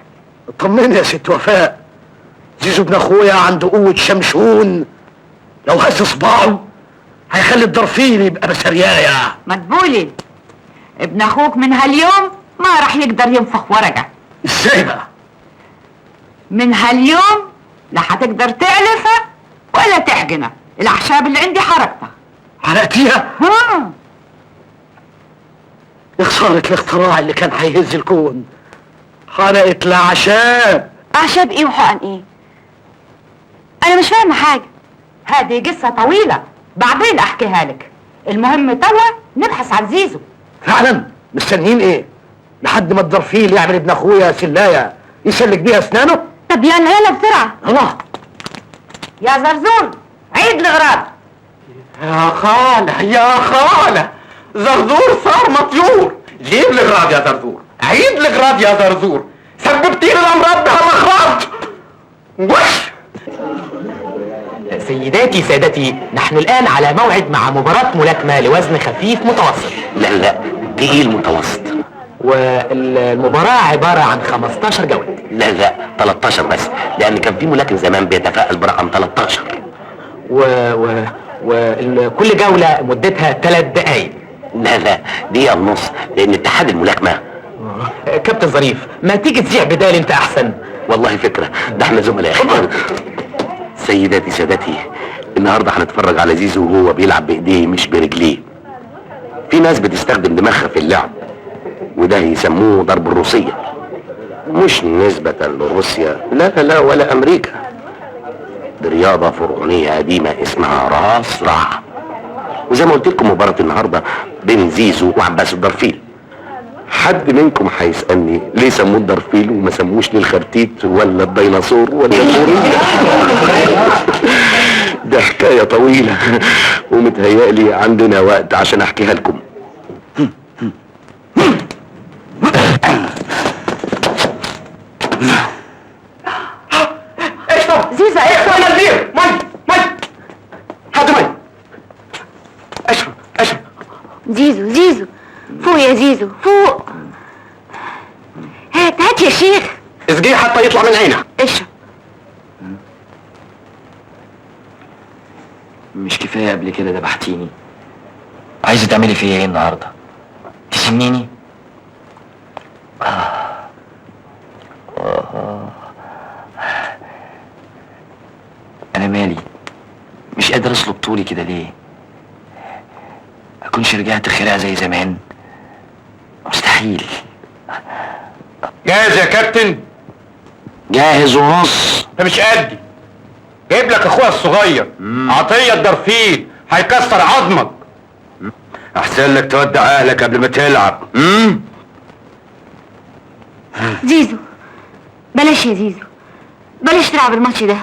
اطمني يا ست وفاء، زيزو ابن اخويا عنده قوة شمشون، لو هز صباعه هيخلي الدرفيل يبقى بسريايا. مدبولي، ابن اخوك من هاليوم ما راح يقدر ينفخ ورقة. ازاي بقى؟ من هاليوم لا هتقدر تعلفها ولا تحجنها. الاعشاب اللي عندي حرقتها. حرقتيها؟ ها، يا خسارة الاختراع اللي كان هيهز الكون. حرقت الاعشاب. اعشاب ايه وحقن ايه؟ انا مش فاهمه حاجه. هذه قصه طويله بعدين احكيها لك. المهم توا نبحث عن زيزو. فعلا؟ مستنيين ايه؟ لحد ما الدرفيل يعمل ابن اخويا سلايه يسلك بيها اسنانه؟ طب يلا بسرعة. الله. يا زرزور، عيد الغراض. يا خالة يا خالة، زرزور صار مطيور. جيب الغراض يا زرزور، عيد الغراض يا زرزور، سببتي لي الامراض بهالاغراض. وش سيداتي سادتي، نحن الآن على موعد مع مباراة ملاكمة لوزن خفيف متوسط. لا ايه المتوسط؟ والمباراة عبارة عن 15 جولة. لا 13 بس، لان كان في ملاكم زمان بيتفائل برقم 13. وكل جولة مدتها 3 دقايق. لا دقيقة ونص، لان اتحاد الملاكمة. كابتن ظريف، ما تيجي تذيع بدال انت احسن. والله فكرة، ده احنا زملاء. سيداتي سادتي، النهارده هنتفرج على زيزو وهو بيلعب بايديه مش برجليه. في ناس بتستخدم دماغها في اللعب، وده يسموه ضرب الروسية. مش نسبة لروسيا، لا ولا امريكا. دي رياضة فرعونية قديمة اسمها راس رع. وزي ما قلت لكم مباراة النهارده بين زيزو وعباس الدرفيل. حد منكم هيسألني ليه سموه الدرفيل وما سموش ليه الخرتيت ولا الديناصور ولا الغوريلا؟ ده حكاية طويلة ومتهيألي عندنا وقت عشان احكيها لكم. زيزو اشرب يا كبير، مي حد مي. اشرب زيزو فوق يا زيزو فوق. هات يا شيخ. اسقيه حتى يطلع من عينك. اشرب. مش كفايه قبل كده دبحتيني؟ عايزه تعملي فيا ايه النهارده؟ تسنيني؟ انا مالي مش قادر اصلب طولي كده ليه؟ اكونش رجعت خيرها زي زمان؟ مستحيل. جاهز يا كابتن؟ جاهز ونص. انت مش قدي. جايب لك اخويا الصغير عطية الدرفيل، هيكسر عظمك. احسن لك تودع اهلك قبل ما تلعب. زيزو بلاش يا زيزو، بلاش تلعب الماتش ده،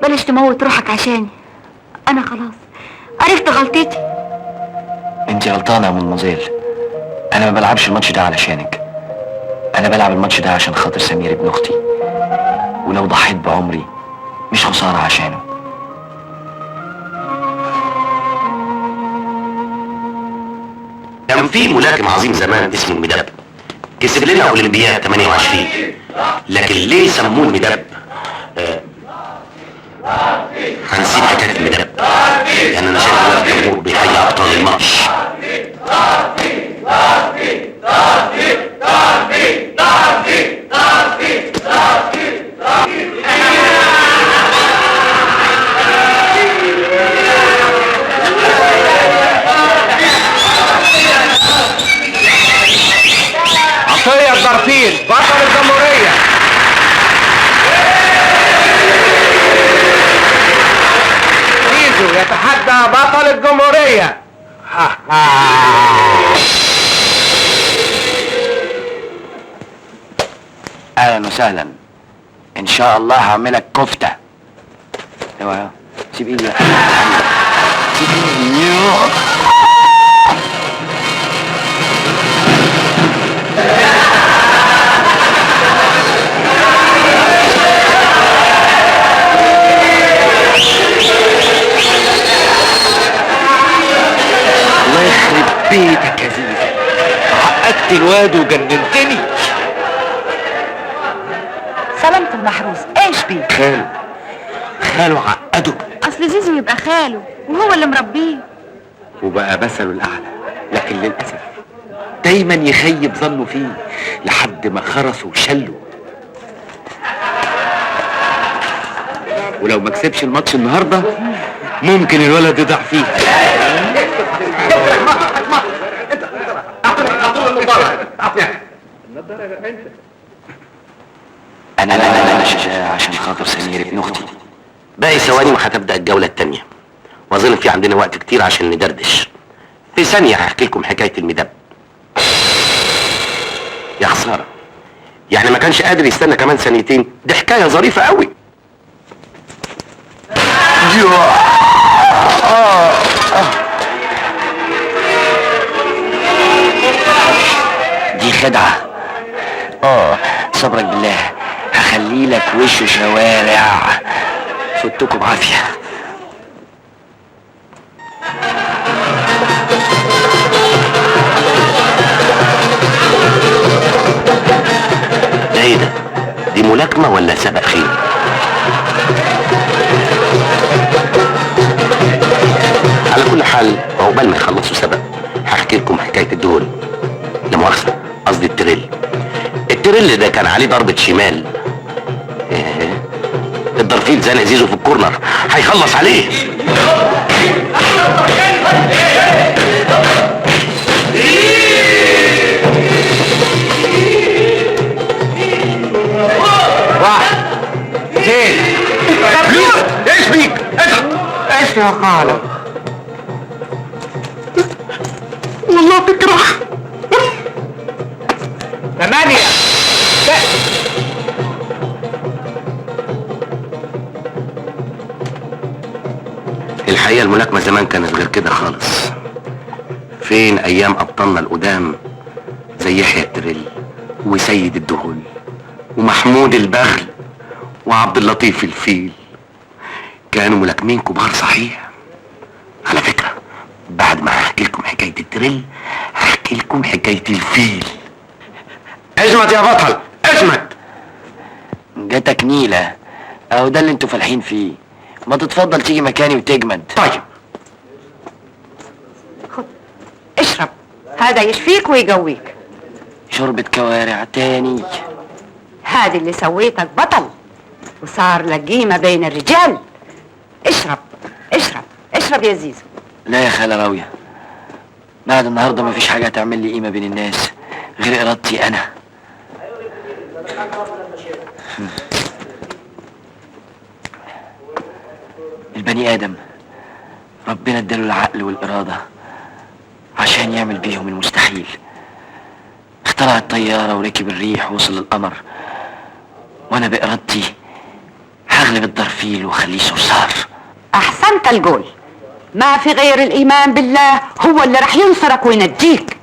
بلاش تموت روحك عشاني. انا خلاص عرفت غلطتي. انت غلطانه يا مدموزيل. انا ما بلعبش الماتش ده علشانك، انا بلعب الماتش ده عشان خاطر سمير ابن اختي، ولو ضحيت بعمري مش خساره عشانه. كان في ملاكم عظيم زمان اسمه المدب، كسب لنا اولمبياد 28. لكن ليه سموه المدب؟ هنسيب حكايه المدب، لان انا شايف دلوقتي الجمهور بيحيي ابطال الماتش. عطية الدرفيل بطل الجمهورية. زيزو يتحدى بطل الجمهورية. اهلا وسهلا، ان شاء الله هعملك كفته. اوعى سيب ايدي يا حبيبي. سيب ايدي. الله يخرب بيتك يا زيزو، عقدت الواد وجننتني. سلامة المحروس ايش بيه؟ خاله عقده، اصل زيزو يبقى خاله وهو اللي مربيه. وبقى مثله الاعلى، لكن للاسف دايما يخيب ظنه فيه لحد ما خرسه وشله. ولو ما كسبش الماتش النهارده ممكن الولد يضيع فيه. انا عشان خاطر سمير ابن اختي. باقي ثواني وهتبدا الجوله الثانيه، واظن في عندنا وقت كتير عشان ندردش. في ثانيه هحكي لكم حكايه المدب. يا خساره، يعني ما كانش قادر يستنى كمان ثانيتين؟ دي حكايه ظريفه قوي. دي خدعه. صبرك بالله، هخلي لك وش شوارع. فتكم بعافيه. دي ملاكمة ولا سبق خيل؟ على كل حال عقبال ما يخلصوا سبق هحكي لكم حكاية الدول. لا مؤاخذة، قصدي التريل. التريل ده كان عليه ضربة شمال. الضرفيل زنق زيزو في الكورنر، هيخلص عليه. واحد اثنين ايش بيك؟ ايش يا خالد؟ والله تكره. 8 الحقيقة الملاكمة زمان كانت غير كده خالص. فين ايام ابطالنا القدام زي يحيى التريل وسيد الدهول ومحمود البغل وعبد اللطيف الفيل. كانوا ملاكمين كبار صحيح. على فكرة بعد ما هحكي لكم حكاية التريل هحكي لكم حكاية الفيل. اجمد يا بطل اجمد. جاتك نيلة اهو ده اللي انتوا فالحين فيه. ما تتفضل تيجي مكاني وتجمد. طيب اشرب، هذا يشفيك ويقويك. شربة كوارع تاني؟ هذه اللي سويتك بطل وصار لك قيمة بين الرجال. اشرب اشرب اشرب يا زيزو. لا يا خالة راوية، بعد النهاردة مفيش حاجة هتعمل لي قيمة بين الناس غير إرادتي أنا. البني آدم ربنا اداله العقل والإرادة عشان يعمل بيهم المستحيل. اخترع الطيارة وركب الريح ووصل للقمر، وأنا بإرادتي هغلب الضرفيل وخليه صرصار. احسنت القول. ما في غير الايمان بالله هو اللي رح ينصرك وينجيك.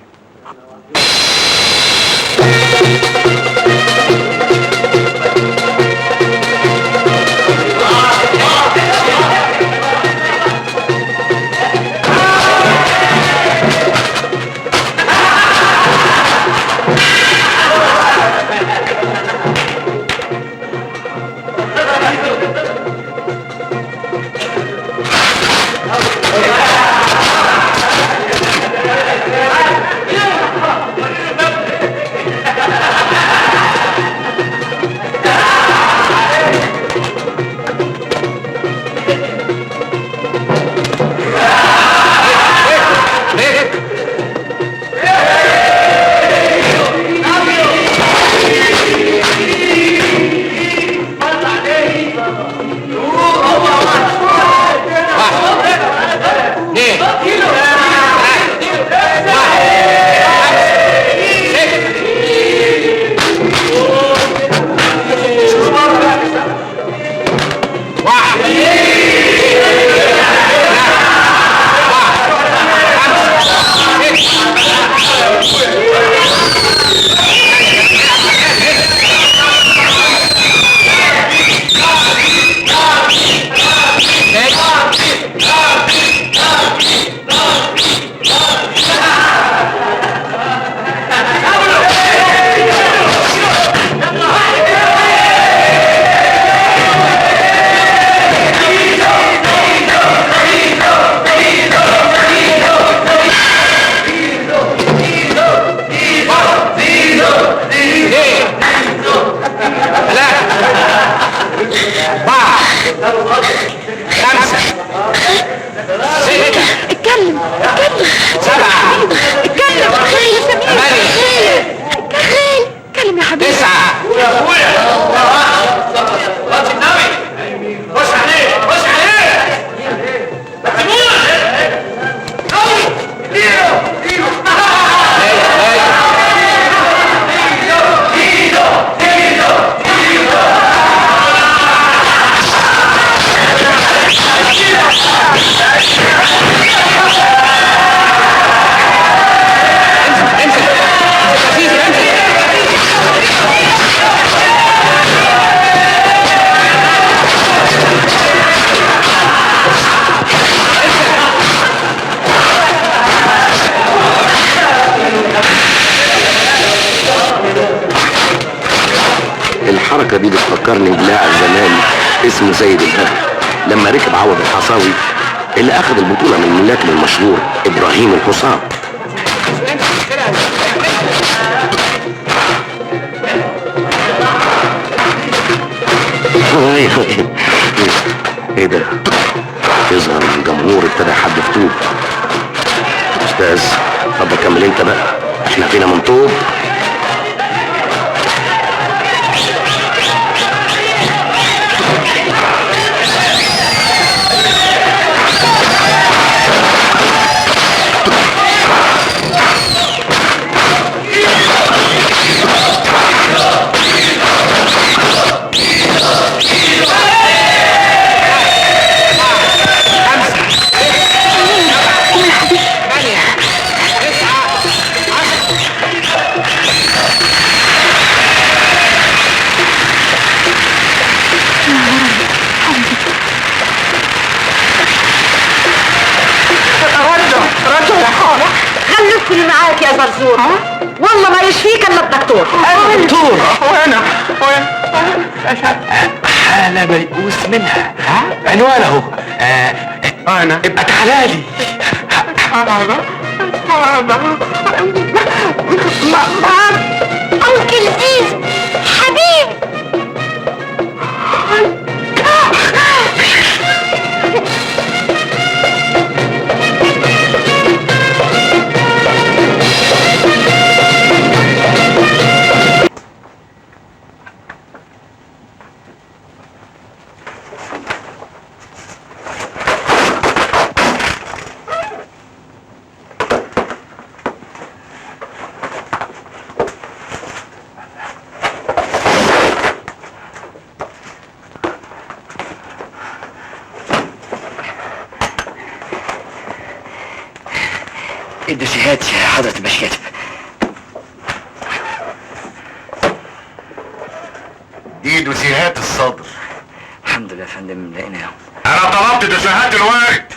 الحركة دي بتفكرني بلاعب زمان اسمه سيد الفهد لما ركب عوض الحصاوي اللي اخذ البطولة من الملاكم المشهور ابراهيم الحصان. ايه ده؟ يظهر الجمهور ابتدى يحدف طوب. استاذ اتفضل كمل انت بقى، احنا فينا من طوب. خليكي معاك يا زرزور. والله ما يشفيك الا الدكتور. انا دكتور وانا حالة ميؤوس منها. عنوان اهو. انا ابقى تعالى لي. انكل زيزو حبيبي. الدوسيهات يا حضرة الباشكاتب. دي دوسيهات الصدر. الحمد لله يا فندم لقيناهم. انا طلبت دوسيهات الوارد،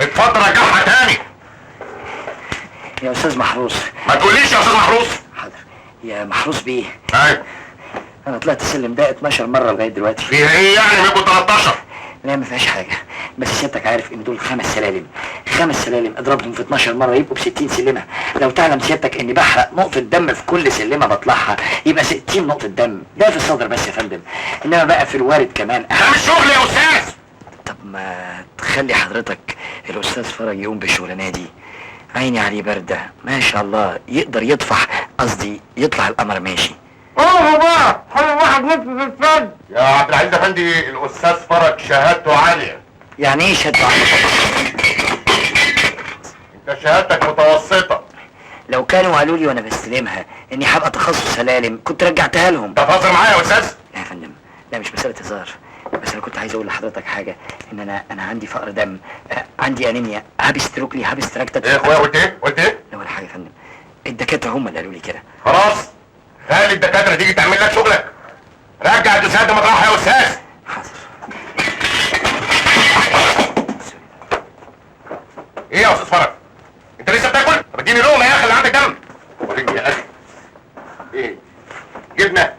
اتفضل رجعها تاني. يا استاذ محروس. ما تقوليش يا استاذ محروس. حاضر. يا محروس بيه، ايوه انا طلعت السلم ده 12 مرة لغاية دلوقتي. فيها ايه يعني ما يبقوا 13؟ لا ما فيهاش حاجة، بس سيادتك عارف ان دول 5 سلالم. 5 سلالم اضربهم في 12 مرة يبقوا ب60 سلمة. لو تعلم سيادتك اني بحرق نقطة دم في كل سلمة بطلعها يبقى 60 نقطة دم. ده في الصدر بس يا فندم، انما بقى في الوارد كمان. ده مش شغل يا استاذ. طب ما تخلي حضرتك الاستاذ فرج يقوم بالشغلانة دي. عيني عليه باردة ما شاء الله، يقدر يطفح، قصدي يطلع القمر ماشي. اوه بقى حلو واحد نص في الفرد. يا عبد العزيز افندي الاستاذ فرج شهادته عالية. يعني ايه شد؟ انت شهادتك متوسطة. لو كانوا قالوا لي وانا بستلمها اني هبقى تخصص سلالم كنت رجعتها لهم. انت بتهزر معايا يا استاذ؟ لا يا فندم، لا مش مسألة هزار، بس انا كنت عايز اقول لحضرتك حاجة، ان انا عندي فقر دم، عندي انيميا، هابستروكلي هابستراكتد. ايه يا اخويا قلت ايه؟ قلت ايه؟ لا ولا حاجة يا فندم، الدكاترة هم اللي قالوا لي كده. خلاص خلي الدكاترة تيجي تعمل لك شغلك. رجع الدوسيهات مطرحها يا استاذ. حاضر. ايه يا استاذ فرج؟ انت لسه بتاكل؟ طب اديني لقمه يا اخي اللي عندك دم. وريني يا اخي. ايه؟ جبنه؟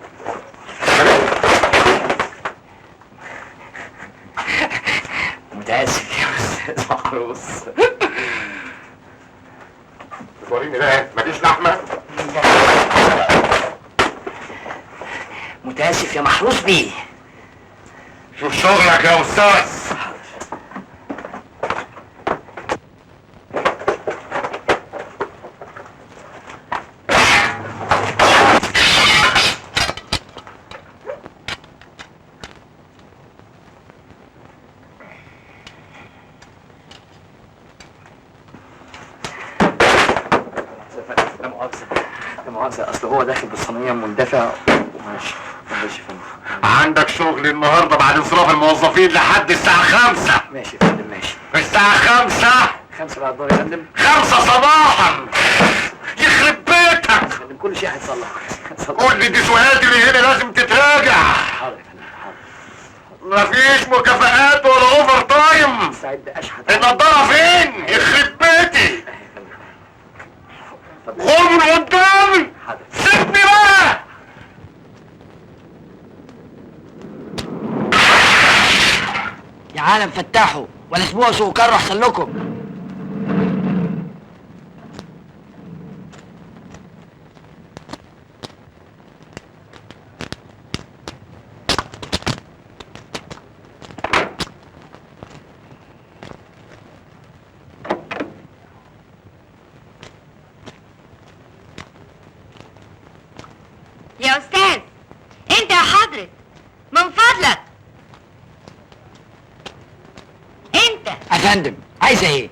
متأسف يا استاذ محروس. وريني بقى مفيش لحمه؟ متأسف يا محروس بيه. شوف شغلك يا استاذ. لا مؤاخذة، اصل هو داخل بالصينية مندفع وماشي. ماشي يا فندم. عندك شغل النهارده بعد انصراف الموظفين لحد الساعة 5. ماشي يا فندم ماشي. الساعة 5. 5 بعد الظهر يا فندم. 5 صباحا. يخرب بيتك. يا فندم كل شيء هيتصلح. كل الديسوهات اللي هنا لازم تتراجع. حاضر يا فندم حاضر. مفيش مكافآت ولا اوفر تايم. مستعد اشحت. النضارة فين؟ يخرب بيتي. غور من قدامي. حاضر. سيبني بقى. تعالى نفتحه ولا اسبوع سوكر احسن لكم. يا استاذ، انت يا حضرة، من فضلك انت. يا فندم عايزه ايه؟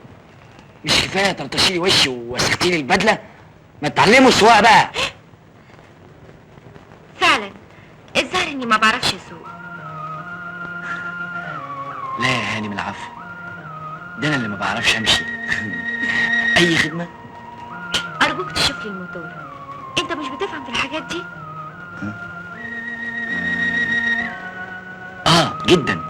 مش كفايه تلطشيلي وشي ووسختيلي البدله؟ ما تتعلموا السواقه بقى. فعلا الظاهر اني ما بعرفش اسوق. لا يا هانم العفو، ده انا اللي ما بعرفش امشي. اي خدمه؟ ارجوك تشوف لي الموتور، انت مش بتفهم في الحاجات دي. جدا.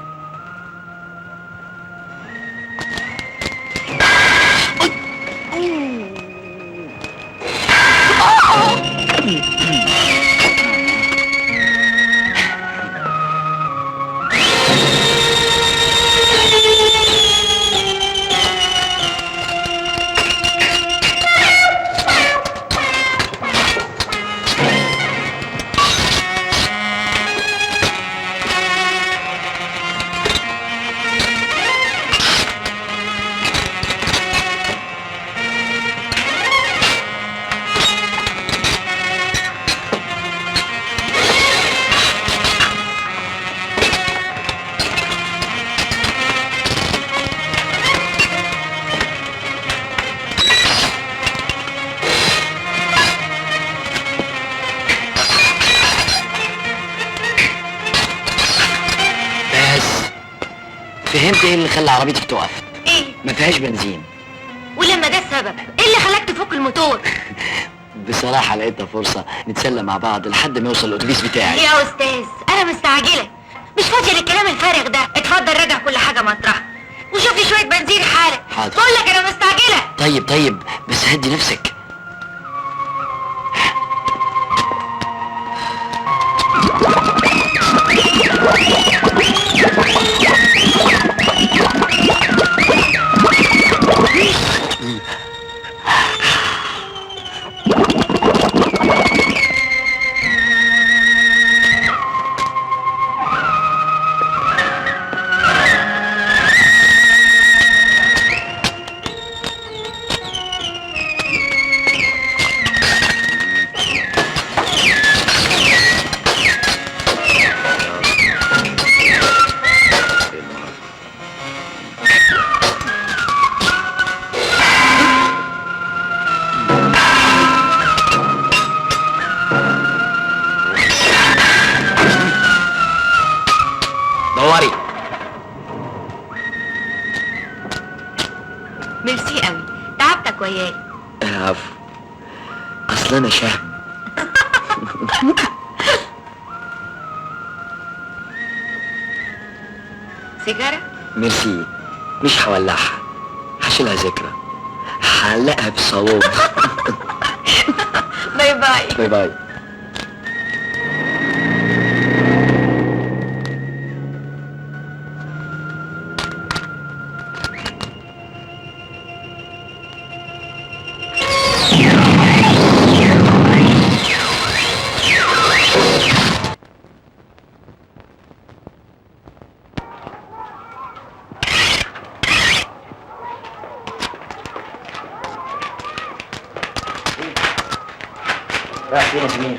فهمت ايه اللي خلى عربيتك تقف؟ ايه؟ ما فيهاش بنزين. ولما ده السبب، ايه اللي خلاك تفك الموتور؟ بصراحة لقيتها فرصة نتسلى مع بعض لحد ما يوصل الأتوبيس بتاعي. يا أستاذ أنا مستعجلة، مش فاضية للكلام الفارغ ده. اتفضل راجع كل حاجة مطرحها وشوف لي شوية بنزين حالا. حاضر. بقول لك أنا مستعجلة. طيب بس هدي نفسك. دوري. ميرسي قوي، تعبتك وياي. عفو، اصل انا شهم. سيجارة؟ ميرسي، مش هولعها، هشيلها ذكرى، هعلقها بصالون. باي باي. باي باي. رايح فين يا سمير؟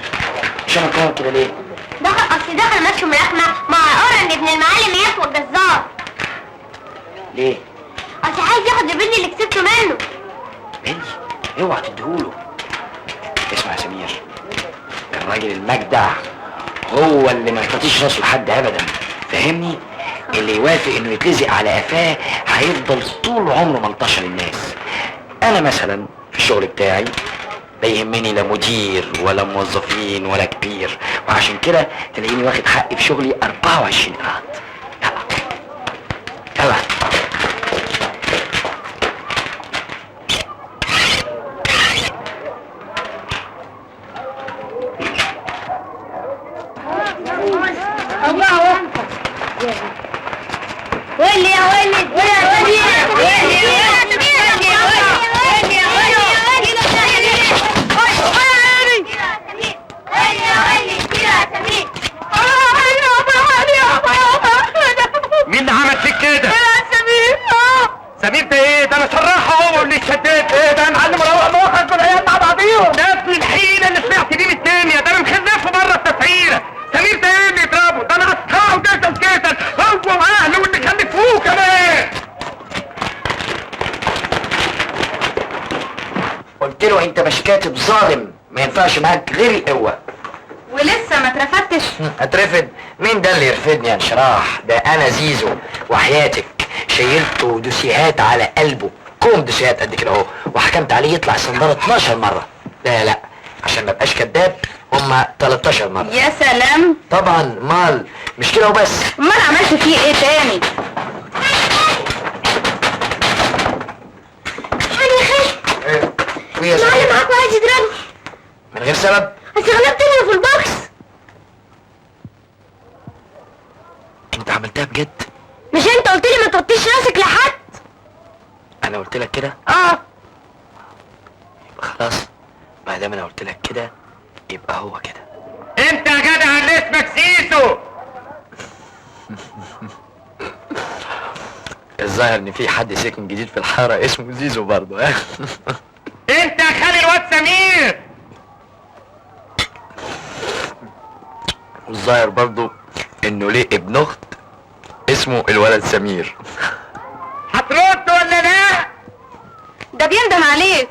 مش انا كده كده ليه؟ دخل ماتش ملاكمة مع أورن ابن المعلم ياسو الجزار. ليه؟ أصل عايز ياخد البني اللي كسبته منه. بني؟ اوعى تديهوله. اسمع يا سمير، الراجل المجدع هو اللي ما يعطيش راسه لحد ابدا، فاهمني؟ اللي يوافق انه يتلزق على قفاه هيفضل طول عمره ملطشه للناس. انا مثلا في الشغل بتاعي لا يهمني لا مدير ولا موظفين ولا كبير، وعشان كده تلاقيني واخد حقي في شغلي 24 قراط. يلا واللي يا قلت له انت مش كاتب ظالم، ما ينفعش معاك غير القوه. ولسه ما اترفدتش؟ اترفد؟ مين ده اللي يرفدني يا انشراح؟ ده انا زيزو، وحياتك شيلته دوسيهات على قلبه، كوم دوسيهات قد كده اهو، وحكمت عليه يطلع الصنداره 12 مره. لا عشان ما ابقاش كداب، هما 13 مره. يا سلام. طبعا، مال مش كده وبس. امال عملت فيه ايه تاني؟ ايه يا معلم سلام؟ معاك وعايز يضربني من غير سبب؟ بس غلبتني في البوكس. انت عملتها بجد؟ مش انت قلت لي ما توطيش راسك لحد؟ انا قلت لك كده؟ اه. يبقى خلاص، ما دام انا قلت لك كده يبقى هو كده. انت يا جدع اللي اسمك سيسو. الظاهر ان في حد ساكن جديد في الحاره اسمه زيزو برضه. انت يا خالي الواد سمير. والظاهر برضه انه ليه ابن اخت اسمه الولد سمير. هترد ولا لا؟ ده بيندم عليك.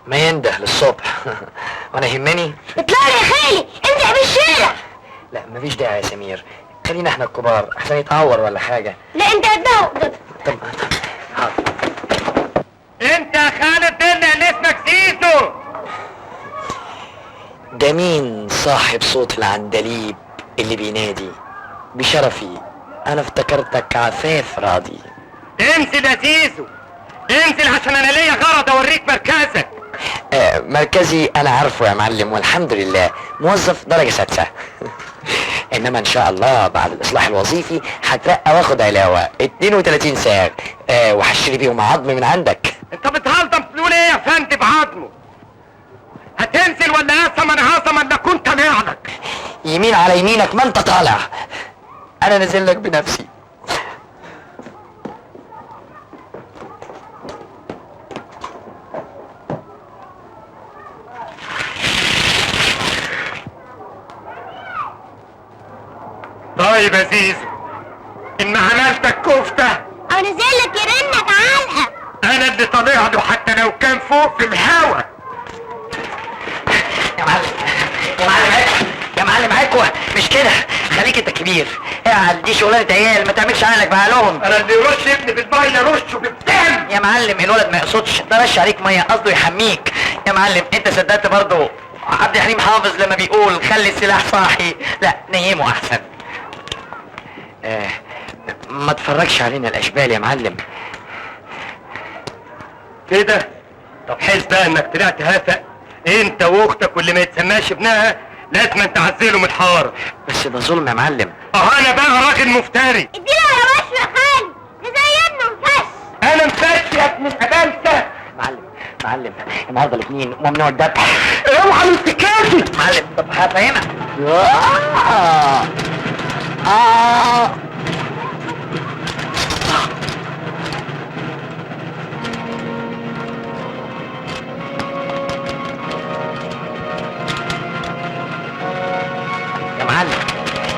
ما ينده للصبح. وانا يهمني؟ اطلع لي يا خالي، امسح بالشارع. لا مفيش داعي يا سمير، خلينا احنا الكبار احسن يتعور ولا حاجه. لا انت قدها. طب حاضر. انت يا خالد دلع اللي اسمك سيسو. ده مين صاحب صوت العندليب اللي بينادي؟ بشرفي انا افتكرتك عفاف راضي. انزل يا سيسو، انزل عشان انا ليا غرض اوريك مركزك. مركزي انا عارفه يا معلم، والحمد لله موظف درجه 6. انما ان شاء الله بعد الاصلاح الوظيفي هترقى واخد علاوه 32 ساغ، وهشتري بيهم عظم من عندك. انت بتهلطم تقول ايه يا فندم بعظمه؟ هتنزل ولا قسم انا هصم انا كنت معنك؟ يمين على يمينك ما انت طالع، انا نازل لك بنفسي. طيب يا زيزو، ان عملتك كفته انزل لك يرنك علقه. انا اللي طالع له حتى لو كان فوق في الهوا. يا معلم يا معلم يا معلم عكوة، مش كده، خليك انت كبير، اقعد، دي شغلانه عيال، ما تعملش عقلك بعقلهم. انا اللي يرش ابني بالميه يرشه بالدم. يا معلم الولد ما يقصدش، ده رش عليك ميه قصده يحميك. يا معلم انت صدقت برضه عبد الحليم حافظ لما بيقول خلي السلاح صاحي؟ لا نيمه احسن. ما تفرجش علينا الاشبال يا معلم. كده؟ طب حس بقى انك طلعت هافق، انت واختك واللي ما يتسماش ابنها لازم تعزله من الحاره. بس ده ظلم يا معلم. انا بقى راجل مفتري. اديله على وشه يا خالي، ده زي ابنه مفش. انا مفتري يا ابن الابانسه. معلم النهارده الاثنين وممنوع الذبح. اوعى من سكاتي. معلم طب هفهمك.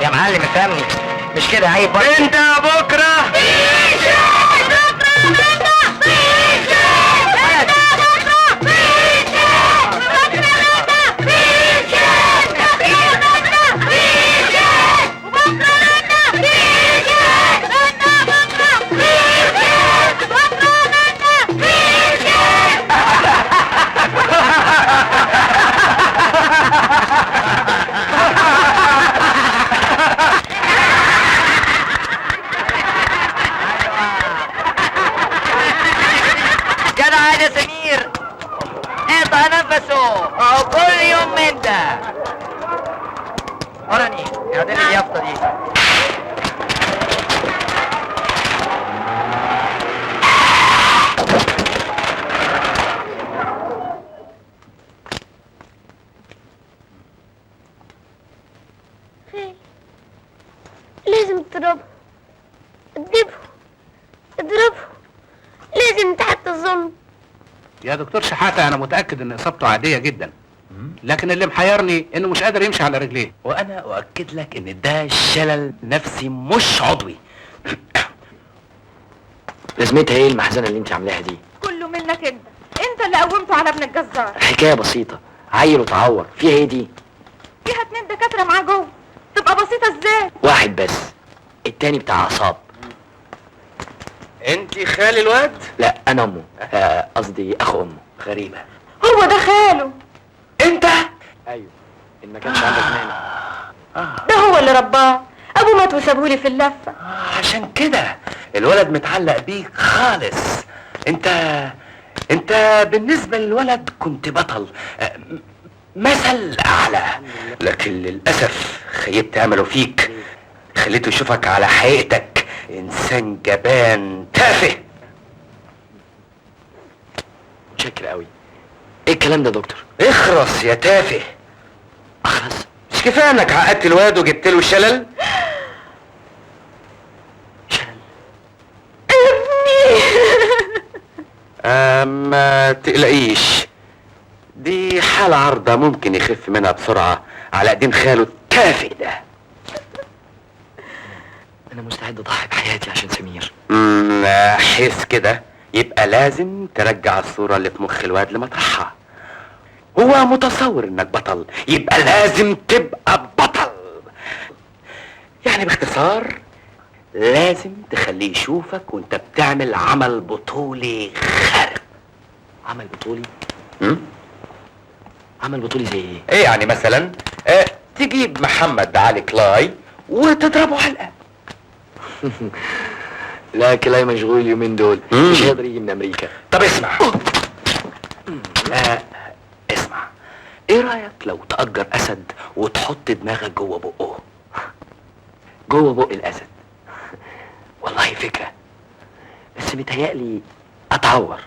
يا معلم افهمني، مش كده عيب برضه. انت يا بكره جدع يا سمير، اقطع نفسه اهو كل يوم من ده. وراني اعدل لي اليافطه دي. لازم تضربه، اضربه، لازم تحت الظلم. يا دكتور شحاتة أنا متأكد إن إصابته عادية جدا، لكن اللي محيرني إنه مش قادر يمشي على رجليه. وانا اؤكد لك ان ده شلل نفسي مش عضوي. لازمتها ايه المحزنه اللي انت عاملاها دي؟ كله منك انت، انت اللي قومته على ابن الجزار. حكايه بسيطه، عيل وتعور، فيها ايه دي؟ فيها 2 دكاتره معاه جوه، تبقى بسيطه ازاي؟ واحد بس، التاني بتاع اعصاب. انت خالي الواد؟ لا انا امه، قصدي اخو امه. غريبه. هو ده خاله؟ انت؟ ايوه، ان ما كانش عندك مانع. ده هو اللي رباه، ابوه مات وسابهولي في اللفه. عشان كده الولد متعلق بيك خالص. انت بالنسبة للولد كنت بطل، مثل اعلى، لكن للأسف خيبت امله فيك، خليته يشوفك على حقيقتك، انسان جبان تافه. متشكر قوي. ايه الكلام ده يا دكتور؟ اخرس يا تافه. اخرس؟ مش كفايه انك عقدت الواد وجبت له شلل؟ ما تقلقيش، دي حالة عارضة ممكن يخف منها بسرعة على قديم خاله التافه ده. انا مستعد اضحي بحياتي عشان سمير. حس كده، يبقى لازم ترجع الصورة اللي في مخ الواد لمطرحها. هو متصور انك بطل، يبقى لازم تبقى بطل. يعني باختصار لازم تخليه يشوفك وانت بتعمل عمل بطولي خارق. عمل بطولي؟ عمل بطولي زي ايه؟ ايه يعني مثلا تجيب محمد علي كلاي وتضربه علقة. لا، كلاي مشغول اليومين دول، مش هيقدر يجي من امريكا. طب اسمع، اسمع، ايه رأيك لو تأجر اسد وتحط دماغك جوه بقه؟ جوه بق الاسد؟ والله فكرة، بس متهيألي اتعور.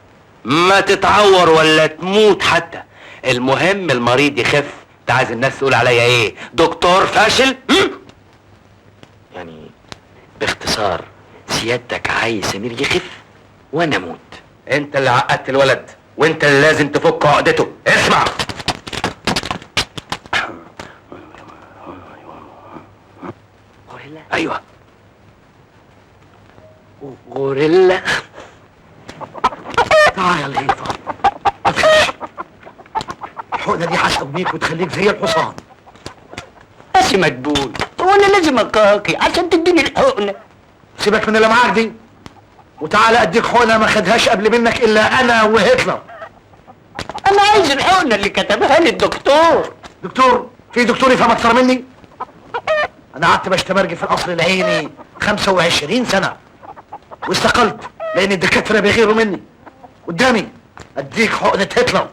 ما تتعور ولا تموت حتى، المهم المريض يخف. انت عايز الناس تقول عليا ايه؟ دكتور فاشل؟ يعني باختصار سيادتك عايز سمير يخف وانا اموت. انت اللي عقدت الولد وانت اللي لازم تفك عقدته. اسمع، غوريلا؟ ايوه، غوريلا؟ تعال يا الهيفا، الحقنة دي هتقويك وتخليك زي الحصان. بس مدبول، هو انا لازم اكاكي عشان تديني الحقنة؟ سيبك من اللي معاك دي وتعالى اديك حقنة ما خدهاش قبل منك الا انا وهتلر. انا عايز الحقنة اللي كتبها لي الدكتور. دكتور؟ في دكتور يفهم اكتر مني؟ انا قعدت بشتمرجي في القصر العيني 25 سنة واستقلت لان الدكاترة بيغيروا مني. قدامي اديك حقنة هتلر.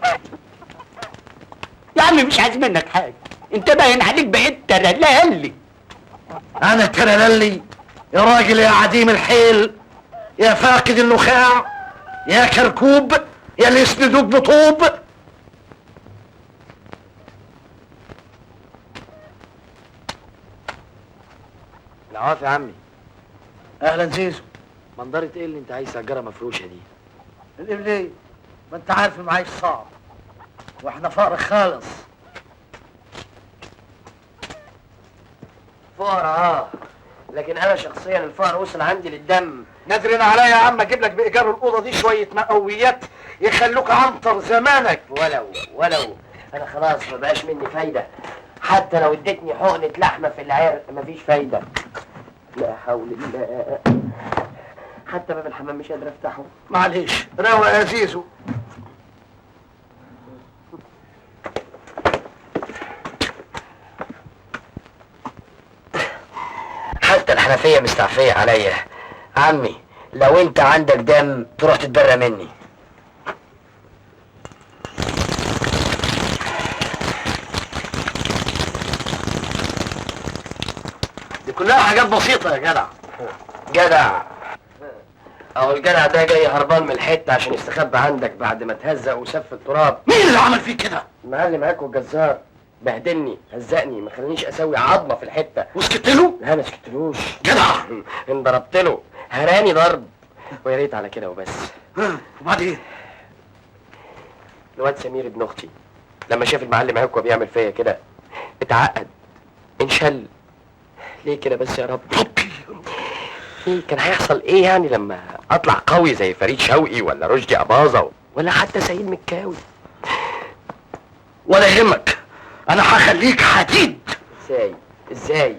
يا عم مش عايز منك حاجة، انت باين عليك بقيت ترللي. انا ترللي؟ يا راجل يا عديم الحيل، يا فاقد النخاع، يا كركوب، يا اللي يسندوك بطوب. العافية يا عمي. اهلا زيزو. منظرة ايه اللي انت عايز تأجرها مفروشة دي؟ ليه؟ ما انت عارف المعيش صعب واحنا فقر خالص. فقر لكن انا شخصيا الفقر وصل عندي للدم. نادرين عليا يا عم اجيب لك بايجار الاوضه دي شويه مقويات يخلوك عنطر زمانك. ولو انا خلاص ما بقاش مني فايده، حتى لو اديتني حقنه لحمه في العرق مفيش فايده. لا حول الله، حتى باب الحمام مش قادر افتحه. معلش روق يا زيزو. حتى الحنفيه مستعفيه عليا. عمي لو انت عندك دم تروح تتبرى مني. دي كلها حاجات بسيطه يا جدع. جدع؟ اهو الجدع ده جاي هربان من الحته عشان يستخبى عندك بعد ما اتهزق وسف التراب. مين اللي عمل فيك كده؟ المعلم معاكوا الجزار بهدلني هزقني ما خلانيش اسوي عظمه في الحته. وسكت له؟ لا ما سكتلوش جدع. انضربت له هراني ضرب، ويا ريت على كده وبس. وبعدين؟ الواد سمير ابن اختي لما شاف المعلم عكوة بيعمل فيا كده اتعقد انشل. ليه كده بس يا رب؟ إيه كان هيحصل ايه يعني لما اطلع قوي زي فريد شوقي ولا رشدي اباظة ولا حتى سيد مكاوي. ولا يهمك، انا هخليك حديد. ازاي؟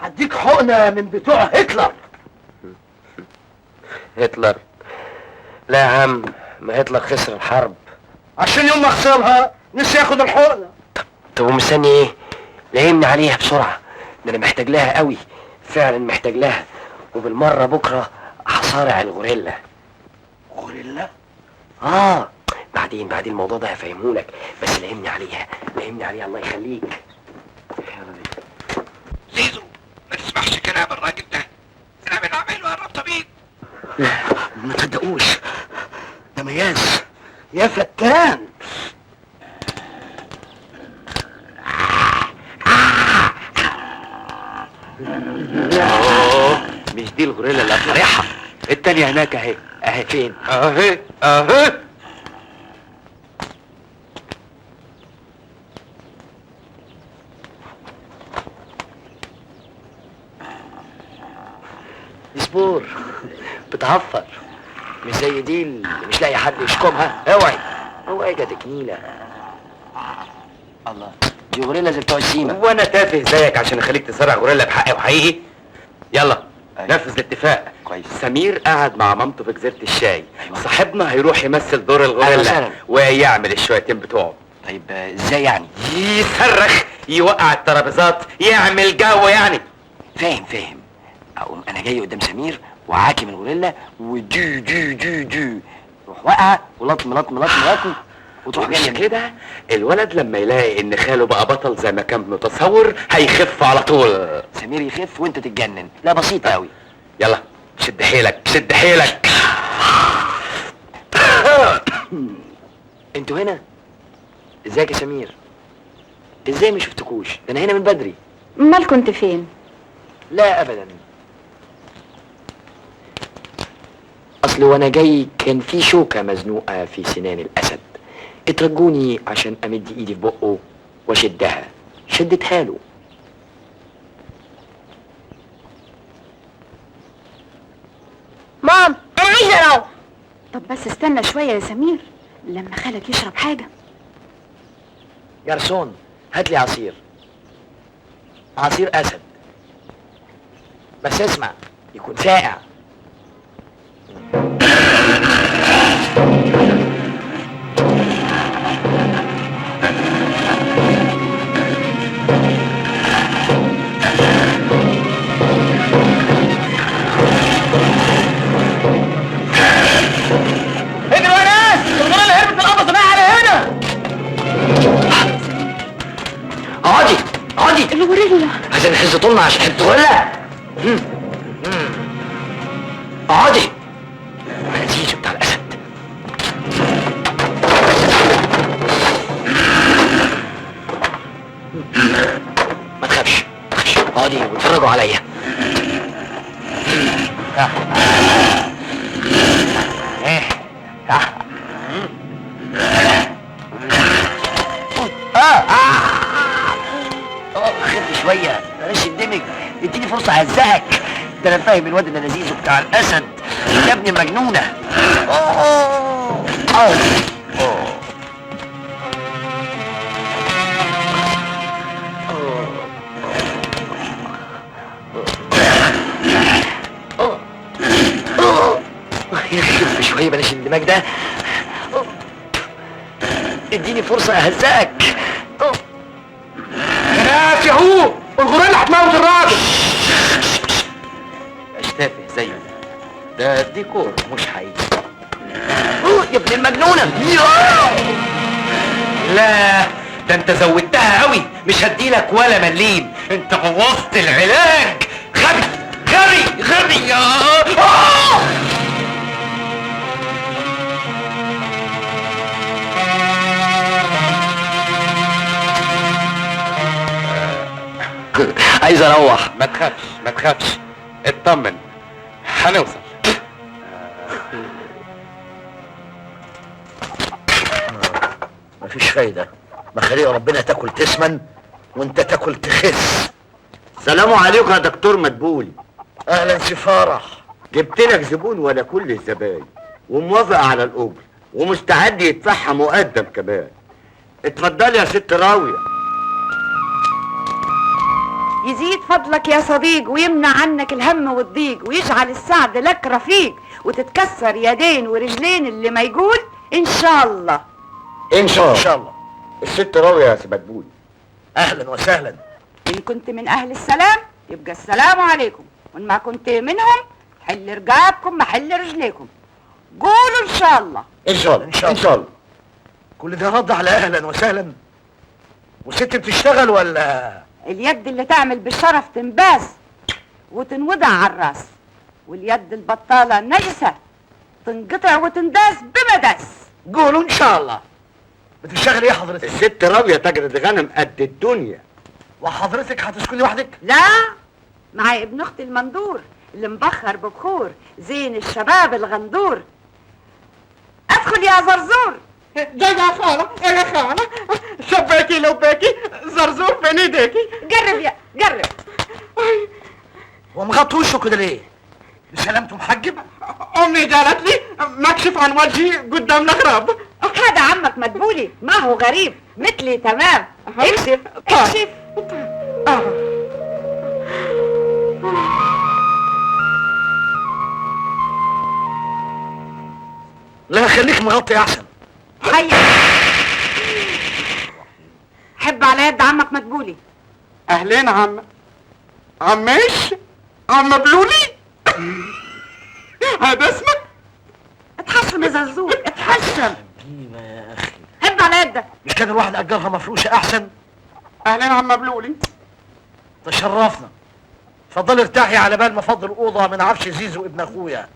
هديك حقنة من بتوع هتلر. هتلر؟ لا يا عم، ما هتلر خسر الحرب. عشان يوم ما خسرها نسي ياخد الحقنة. طب ومستني ايه؟ لهمني عليها بسرعة، ده انا محتاج لها قوي، فعلا محتاج لها، وبالمرة بكرة هصارع الغوريلا. غوريلا؟ بعدين الموضوع ده هفهمهولك، بس لهمني عليها الله يخليك. زيزو ما تسمعش كلام الراجل ده، انا بنعمله قربت بيك. لا ما تصدقوش، ده مياس يا فتان. مش دي الغوريلا اللي هتصارعها، التانية هناك اهي فين؟ اهي سبور بتعفر، مش زي دي اللي مش لاقي حد يشكمها. اوعي يا تكنيلة. الله، دي غوريلا زي بتوع السيما. وانا تافه زيك عشان اخليك تصارع غوريلا بحقي وحقيقي؟ يلا نفذ الاتفاق. كويس. سمير قعد مع مامته في جزيرة الشاي. صاحبنا هيروح يمثل دور الغوريلا ويعمل الشويتين بتوعه. طيب ازاي يعني؟ يصرخ، يوقع الترابيزات، يعمل جو يعني. فاهم. اقوم انا جاي قدام سمير وعاكم الغوريلا وجو جو جو جو، روح واقعه ولطم وتروح جاي بالشكل ده الولد لما يلاقي ان خاله بقى بطل زي ما كان متصور هيخف على طول. سمير يخف وانت تتجنن. لا بسيطه قوي. يلا شد حيلك. انتوا هنا؟ ازيك يا سمير؟ ازاي ما شفتكوش؟ ده انا هنا من بدري. امال كنت فين؟ لا ابدا، اصل وانا جاي كان في شوكة مزنوقة في سنان الاسد، اترجوني عشان امد ايدي في بقه واشدها، شدتها له. مام انا عايزه اروح. طب بس استنى شوية يا سمير لما خالك يشرب حاجة. جرسون هات لي عصير اسد، بس اسمع يكون ساقع. اجروا يا ناس، الغوريلا هربت من القفص بقى على هنا. اقعدي الغوريلا عشان نحز طولنا عشان حته غوريلا. اقعدي. انا زيزو بتاع الاسد. ما تخافش اقعدي واتفرجوا عليا. خف شوية بلاش يندمج، اديني فرصة اهزقك. ده انا فاهم الواد ان لذيذ بتاع الاسد يا ابني مجنونة. خف شوية بلاش الاندماج ده، اديني فرصة اهزقك. يا ناس يهو، الغوريلا هتموت الراجل. مش تافه زيه، ده ديكور مش حقيقي. يا ابن المجنونة. لا ده انت زودتها قوي، مش هديلك ولا مليم، انت بوظت العلاج. غبي يا عايز اروح. ما تخافش اطمن هنوصل. مفيش فايدة، مخاليق ربنا تاكل تسمن وانت تاكل تخس. سلام عليكم يا دكتور مدبولي. اهلا سفارة. جبت لك زبون ولا كل الزباين، وموافق على الاجر، ومستعد يدفعها مقدم كمان. اتفضلي يا ست راويه. يزيد فضلك يا صديق ويمنع عنك الهم والضيق ويجعل السعد لك رفيق وتتكسر يدين ورجلين اللي ما يقول ان شاء الله. ان شاء الله. ان شاء الله. الست راويه يا سبتبول. اهلا وسهلا. ان كنت من اهل السلام يبقى السلام عليكم، وان ما كنت منهم حل رقابكم محل رجليكم. قولوا ان شاء الله. ان شاء الله. إن شاء الله. ان شاء الله. كل ده رد على اهلا وسهلا. وست بتشتغل ولا؟ اليد اللي تعمل بالشرف تنباس وتنوضع على الراس، واليد البطالة نجسة تنقطع وتنداس بمداس. قولوا ان شاء الله. بتشتغل ايه حضرتك؟ الست راويه تجرد غنم قد الدنيا. وحضرتك هتسكني وحدك؟ لا، معي ابن اختي المندور اللي مبخر ببخور زين الشباب الغندور. ادخل يا زرزور. جاي يا خالة يا خالة، شباكي لباكي زرزور بين ايديكي. قرب يا قرب. ومغطي وشه كده ليه؟ بسلامته محجب؟ امي قالت لي مكشف عن وجهي قدام الاغراب. هذا عمك مدبولي ما هو غريب مثلي تمام. اكشف اكشف. لا خليك مغطي احسن. حي حب على يد عمك مدبولي. اهلين عمش عم بلولي. هذا اسمك؟ اتحشم يا زرزور اتحشم. قيمة يا اخي. حب على يدك. مش كان الواحد اجرها مفروشه احسن؟ اهلين عم بلولي. تشرفنا. اتفضلي ارتاحي على بال ما افضل اوضه من عفش زيزو ابن اخويا.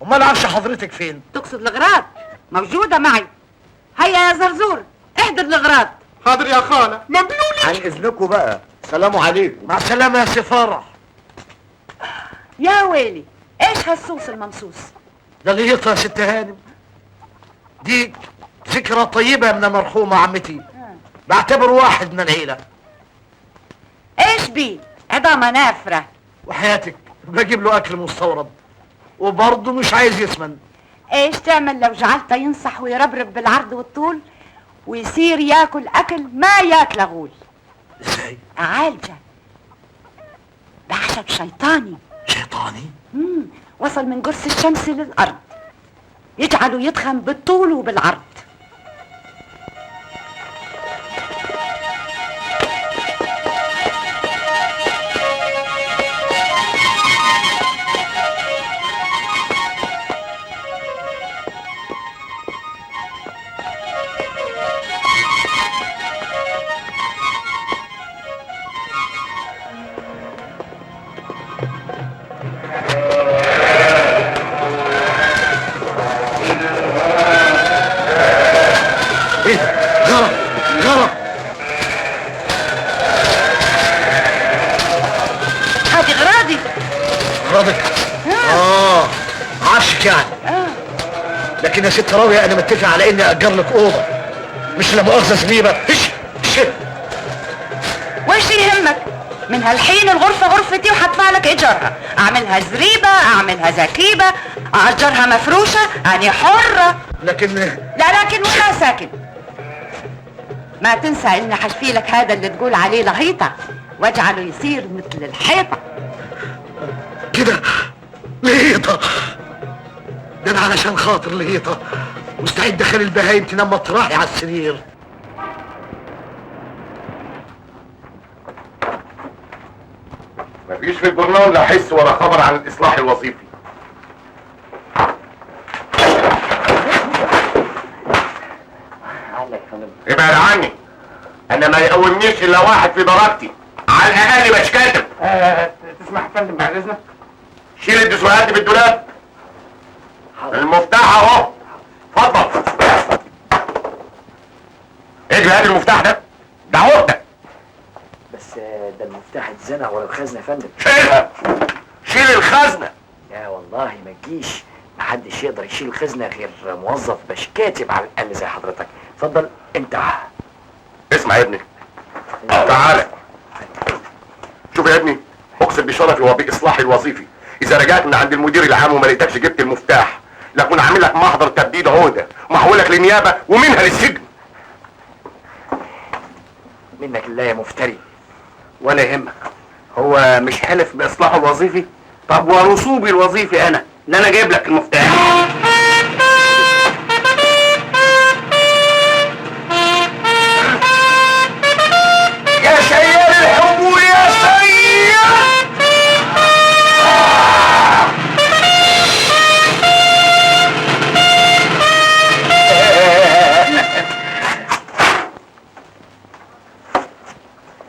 امال عفش حضرتك فين؟ تقصد الغراض؟ موجودة معي. هيا يا زرزور احضر الغراض. حاضر يا خالة مبلولي. عن اذنكم بقى، سلام عليكم. مع السلامه يا سي فرح. يا ويلي ايش هالصوص الممصوص؟ ده اللي يا ست هانم. دي ذكرى طيبه من المرحومه عمتي. بعتبره واحد من العيله. ايش بيه؟ عظامة نافرة. وحياتك بجيب له اكل مستورد وبرضه مش عايز يسمن. ايش تعمل لو جعلته ينصح ويربرب بالعرض والطول ويصير ياكل اكل ما ياكله غول؟ ازاي؟ عالجة بعشق شيطاني. شيطاني؟ وصل من قرص الشمس للارض يجعله يتخن بالطول وبالعرض. عشك يعني. لكن يا ست راوية انا متفق على اني اجر لك اوضه، مش لا مؤاخذه زريبه. وش يهمك؟ من هالحين الغرفه غرفتي وحدفع لك ايجارها. اعملها زريبه، اعملها زكيبه، اجرها مفروشه، انا حره. لكن لا لكن ولا ساكن. ما تنسى اني حشفي لك هذا اللي تقول عليه لهيطه واجعله يصير مثل الحيطه كده. لهيطه ده انا علشان خاطر لهيطه مستعد اخلي البهايم تنام مطرحي على السرير. مفيش في الجورنال لا حس ولا خبر عن الاصلاح الوظيفي. ابعد عني، انا ما يقومنيش الا واحد في درجتي، على الاقل باش كاتب. تسمح يا فندم بعد اذنك؟ شيل الدسوهات دي بالدولاب. المفتاح اهو، اتفضل. اجري هات المفتاح ده، ده عقده. بس ده المفتاح اتزنق ورا الخزنه يا فندم. شيلها، شيل الخزنه. يا والله ما تجيش، محدش يقدر يشيل الخزنه غير موظف باش كاتب على الاقل زي حضرتك. اتفضل انت. اسمع يا ابني، تعالى شوف يا ابني، اقسم بشرفي وباصلاحي الوظيفي اذا رجعت من عند المدير العام وما لقيتكش جبت المفتاح لكن عامل لك محضر تبديد عهده ومحولك للنيابه ومنها للسجن. منك الله يا مفتري. ولا يهمك، هو مش حلف باصلاحه الوظيفي؟ طب ورسوبي الوظيفي انا اللي انا جايب لك المفتاح. يا سيال الحمول يا سيال.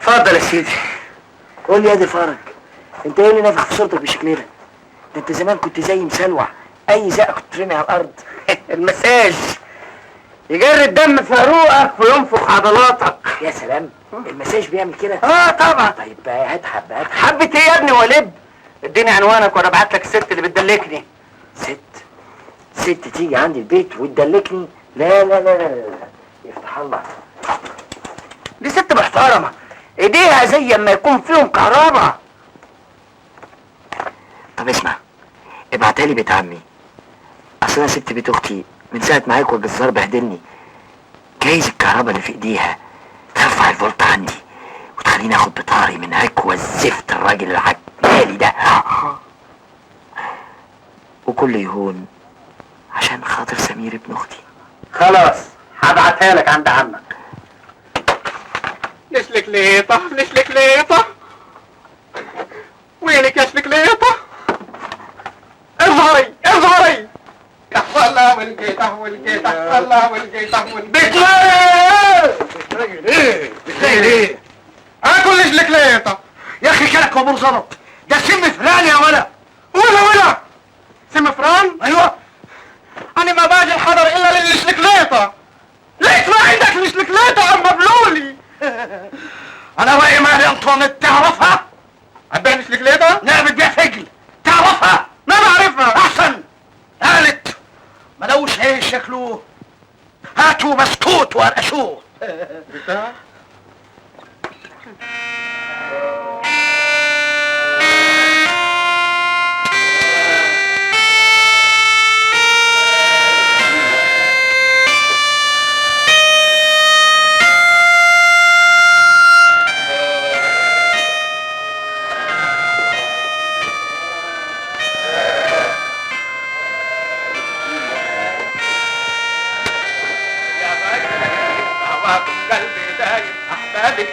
اتفضل يا سيدي. قول لي يا دي فرج، انت ايه اللي نافخ في صورتك بالشكل ده؟ ده انت زمان كنت زي مسلوع، اي زقه كنت ترمي على الارض. المساج يجري الدم في عروقك وينفخ عضلاتك. يا سلام، المساج بيعمل كده؟ اه طبعا. طيب هات حبه، هات حبه ايه يا ابني ولب؟ اديني عنوانك وانا ابعت لك الست اللي بتدلكني. ست تيجي عندي البيت وتدلكني؟ لا لا لا لا لا، يفتح الله. دي ست محترمه، ايديها زي ما يكون فيهم كهرباء. طب اسمع، ابعتها لي بيت عمي، اصل انا سبت بيت اختي من ساعه ما هيكو الجزار بهدلني. جايز الكهرباء اللي في ايديها ترفع الفولت عندي وتخليني اخد بطاري من هيكو الزفت الراجل العجالي ده، وكل يهون عشان خاطر سمير ابن اختي. خلاص هبعتها لك عند عمك. لشلكليطة لشلكليطة، وينك يا شلكليطة؟ اظهري اظهري. يحصلها والجيته والجيته يحصلها والجيته والجيته. بتلاقي ليه؟ بتلاقي ليه؟ اكل شلكليطة يا اخي كلك وامور زلط، ده سم فلان يا ولا. ولا سم فران؟ ايوه. انا ما باجي الحضر الا للشلكليطة. ليش ما عندك الشلكليطة عم مبلولي؟ انا رايي مالي انطوانيت، تعرفها؟ عباني شلكليطة؟ لا بتبيع فجل، تعرفها؟ ما بعرفها. احسن قالت ملوش ايه شكله، هاتوا بسكوت وقرقشوه.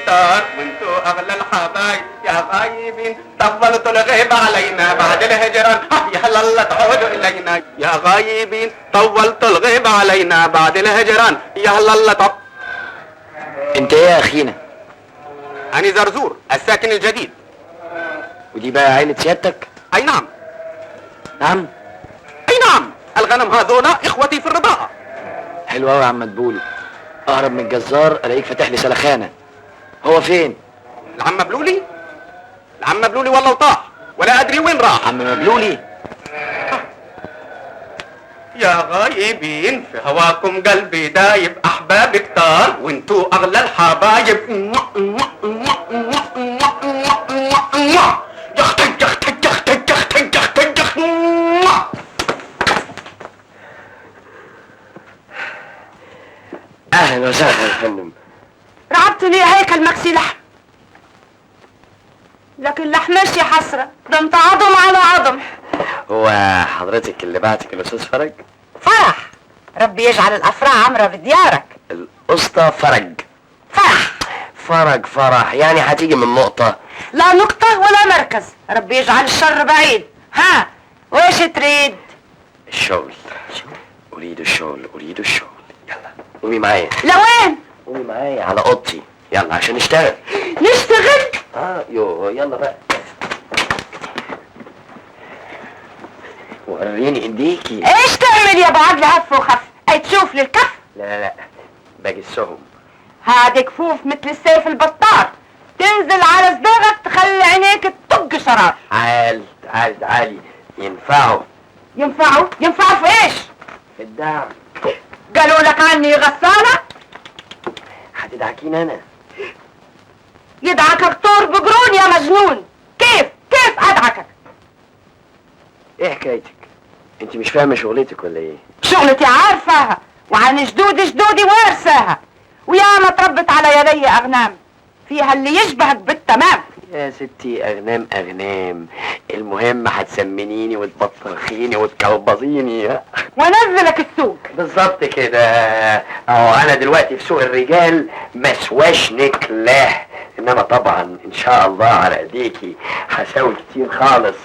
كتار وانتو اغلى الحبايب يا غايبين، طولتوا الغيب علينا بعد الهجران، يا هلا تعودوا الينا يا غايبين، طولتوا الغيب علينا بعد الهجران، يا هلا انت ايه يا اخينا؟ انا زرزور الساكن الجديد. ودي بقى عيلة سيادتك؟ اي نعم. نعم؟ اي نعم، الغنم هذولا اخوتي في الرضاعة. حلو قوي يا عم مدبولي، اهرب من الجزار الاقيك فاتح لي سلخانة. هو فين؟ العم مبلولي؟ العم مبلولي والله وطاح ولا ادري وين راح. عم مبلولي؟ يا غايبين في هواكم قلبي دايب، احباب كتار وانتو اغلى الحبايب. يختك يختك يختك يختك يختك يختك. اهلا وسهلا يا فندم. رعبت ليه هيكل مكسي لحم؟ لكن لحمش يا حسرة، ده انت عظم على عظم. هو حضرتك اللي بعتك الاستاذ فرج؟ فرح، ربي يجعل الافراح عمرة بديارك. الاسطى فرج. فرح يعني هتيجي من نقطة؟ لا نقطة ولا مركز، ربي يجعل الشر بعيد. ها ويش تريد؟ الشغل. اريد الشغل اريد الشغل. يلا قومي معايا. لوين؟ قومي معايا على اوضتي، يلا عشان نشتغل. نشتغل؟ يو يلا بقى. وريني ايديكي. ايش تعمل يا ابو عدل هف وخف؟ اي تشوف للكف؟ لا باجي السهم. هادي كفوف مثل السيف البطار، تنزل على صداغك تخلي عينيك تطق شرار. تعالي ينفعوا في ايش؟ في الدعم. قالوا لك عني غسالة؟ هتدعكيني انا؟ يدعكك طور بقرون يا مجنون. كيف ادعكك؟ ايه حكايتك؟ انت مش فاهمه شغلتك ولا ايه؟ شغلتي عارفاها، وعن جدودي وارثاها، وياما اتربت على يدي اغنام فيها اللي يشبهك بالتمام. يا ستي اغنام اغنام، المهم هتسمنيني وتبطخيني وتكلبظيني. وانزلك السوق. بالظبط كده. اهو انا دلوقتي في سوق الرجال مسواش نكله، انما طبعا ان شاء الله على ايديكي هساوي كتير خالص.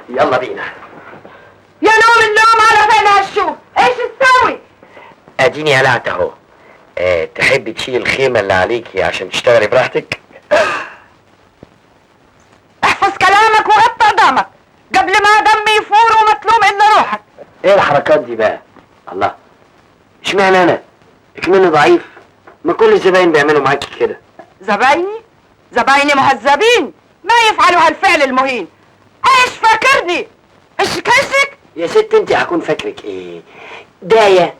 يلا بينا. يا نوم النوم على فين هالشوف، ايش تسوي؟ اديني قلعت اهو. تحبي تشيل الخيمه اللي عليكي عشان تشتغلي براحتك؟ احفظ كلامك وغطى قدامك قبل ما دمي يفور ومطلوم الا روحك. ايه الحركات دي بقى؟ الله، اشمعنى انا؟ اكمني ضعيف؟ ما كل الزباين بيعملوا معاكي كده. زبايني مهذبين ما يفعلوا هالفعل المهين. ايش فاكرني؟ ايش كشك؟ يا ست انت هكون فاكرك ايه؟ داية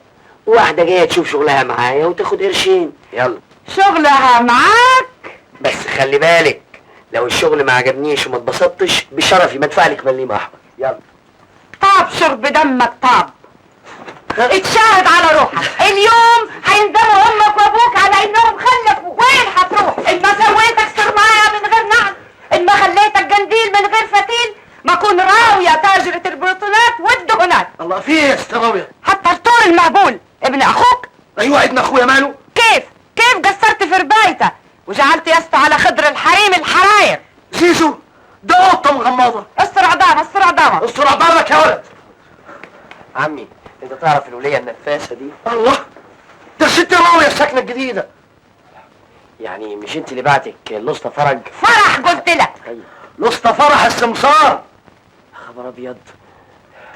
واحدة جاية تشوف شغلها معايا وتاخد قرشين. يلا. شغلها معاك؟ بس خلي بالك، لو الشغل ما عجبنيش وما اتبسطتش بشرفي ما ادفع لك مليم احمر. يلا. طاب شرب دمك طاب. اتشاهد على روحك، اليوم هيندموا امك وابوك على انهم خلفوا. وين هتروح؟ ان ما سويتك سرمايه من غير نعل، ان ما خليتك جنديل من غير فتيل، ما كون راويه تاجرة البروتونات والدهونات. الله فيه يا ست راوية. حتى الطور المهبول ابن اخوك. ايوه ابن اخويا ماله؟ كيف قصرت في ربايته وجعلت يسطو على خضر الحريم الحراير؟ زيزو ده قطة مغمضة. استر عظامه استر عظامك يا ولد. عمي انت تعرف الولية النفاسة دي؟ الله، ده ست راوية السكنة الجديدة. يعني مش انت اللي بعتك الاسطى فرج؟ فرح قلت لك. الاسطى فرح السمسار. خبر ابيض،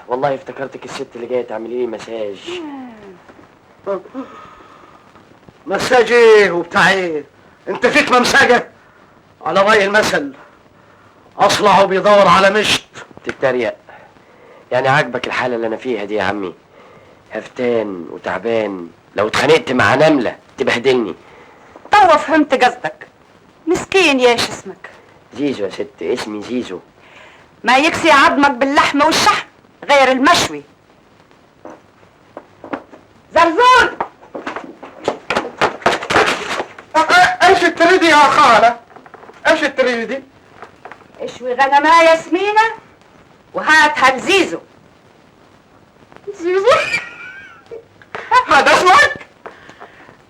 والله افتكرتك الست اللي جايه تعملي لي مساج. مساج ايه وبتاع ايه؟ انت فيك ممساجة؟ على رأي المثل اصلع بيدور على مشت. تتريق؟ يعني عاجبك الحالة اللي انا فيها دي يا عمي؟ هفتان وتعبان، لو اتخانقت مع نملة تبهدلني. توا فهمت قصدك. مسكين ياش اسمك؟ زيزو يا ست، اسمي زيزو. ما يكسي عظمك باللحم والشحم غير المشوي. زرزور، ايش التريدي يا خالة؟ ايش التريدي؟ اشوي غنمايه ياسمينة وهاتها لزيزو. زيزو؟ هذا اسمك؟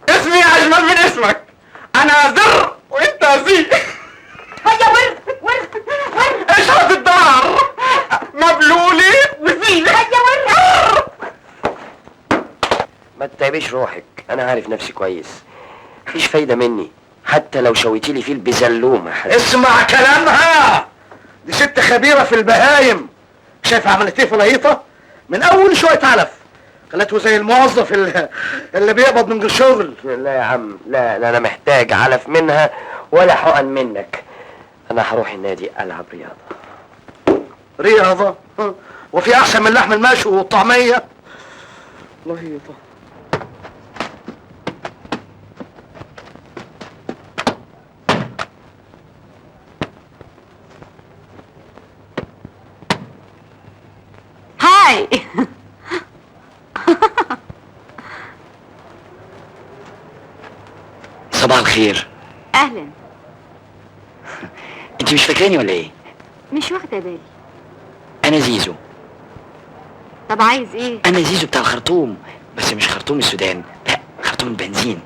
اسمي اجمل من اسمك. انا زر وانت زي. هيا ور ايش هذا الدار؟ مبلولي وزي. هيا ور. ما تتعبيش روحك، انا عارف نفسي كويس، مفيش فايدة مني حتى لو شويتيلي فيه البزلومة. اسمع كلامها، دي ست خبيرة في البهايم. شايف عملت ايه في الهيطة؟ من اول شوية علف خلته زي الموظف اللي بيقبض من غير شغل. لا يا عم، لا انا محتاج علف منها ولا حقن منك. انا هروح النادي العب رياضة؟ وفي احسن من لحم المشوي والطعمية؟ لهيطة. هاي. صباح الخير. اهلا. انت مش فاكراني ولا ايه؟ مش واخده بالي. انا زيزو. طب عايز ايه؟ انا زيزو بتاع الخرطوم، بس مش خرطوم السودان، لا خرطوم البنزين.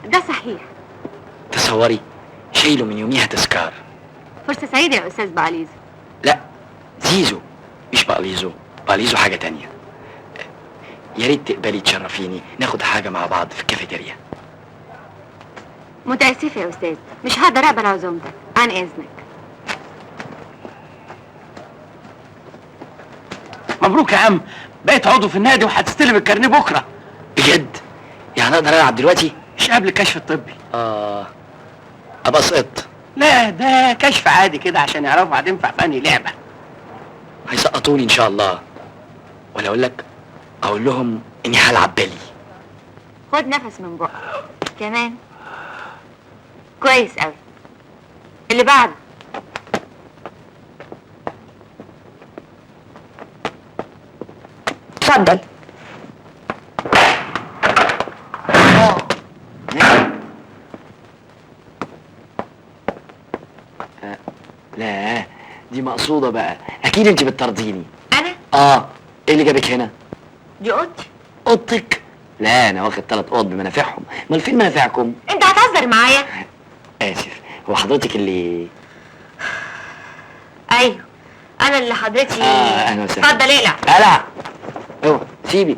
ده صحيح. تصوري شايله من يوميها تذكار. فرصه سعيده يا استاذ بعليزو. لا زيزو مش بقليزو، بقليزو حاجة تانية. يا ريت تقبلي تشرفيني ناخد حاجة مع بعض في الكافيتيريا. متاسفه يا استاذ، مش هقدر اقبل عزومتك، عن اذنك. مبروك يا عم، بقيت عضو في النادي وهتستلم الكارنيه بكره. بجد؟ يعني اقدر العب دلوقتي؟ مش قبل الكشف الطبي. ابقى سقط؟ لا ده كشف عادي كده عشان يعرفوا هتنفع في انهي لعبه. هيسقطوني ان شاء الله، ولا اقول لهم اني هلعب بالي. خد نفس من بقك كمان. كويس قوي. اللي بعده. اتفضل. لا دي مقصودة بقى، أكيد أنت بتطرديني. انا إيه اللي جابك هنا؟ دي اوضتي. أوضتك؟ لا أنا واخد 3 أوض بمنافعهم، أمال فين منافعكم؟ انت هتهزر معايا؟ آسف، هو حضرتك اللي ايوه انا اللي حضرتي. أهلا وسهلا. اتفضل اقلع. قلع. أوه سيبي،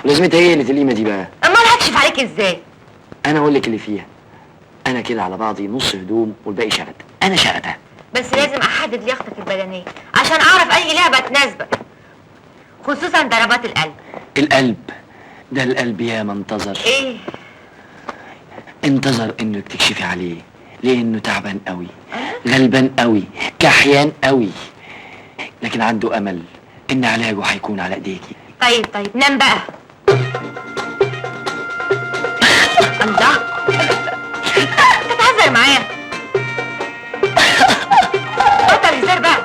لازمتها إيه اللي القيمة دي بقى؟ امال هكشف عليك ازاي؟ أنا أقول لك اللي فيها، أنا كده على بعضي نص هدوم والباقي شرد، أنا شردة. بس لازم احدد لياقتك البدنيه عشان اعرف اي لعبه تناسبك، خصوصا ضربات القلب. القلب ده القلب يا ما انتظر. ايه؟ انتظر انك تكشفي عليه لانه تعبان قوي، غلبان قوي، كحيان قوي، لكن عنده امل ان علاجه هيكون على ايديكي. طيب نام بقى. الله، تتهزر معايا؟ بطل هزار بقى.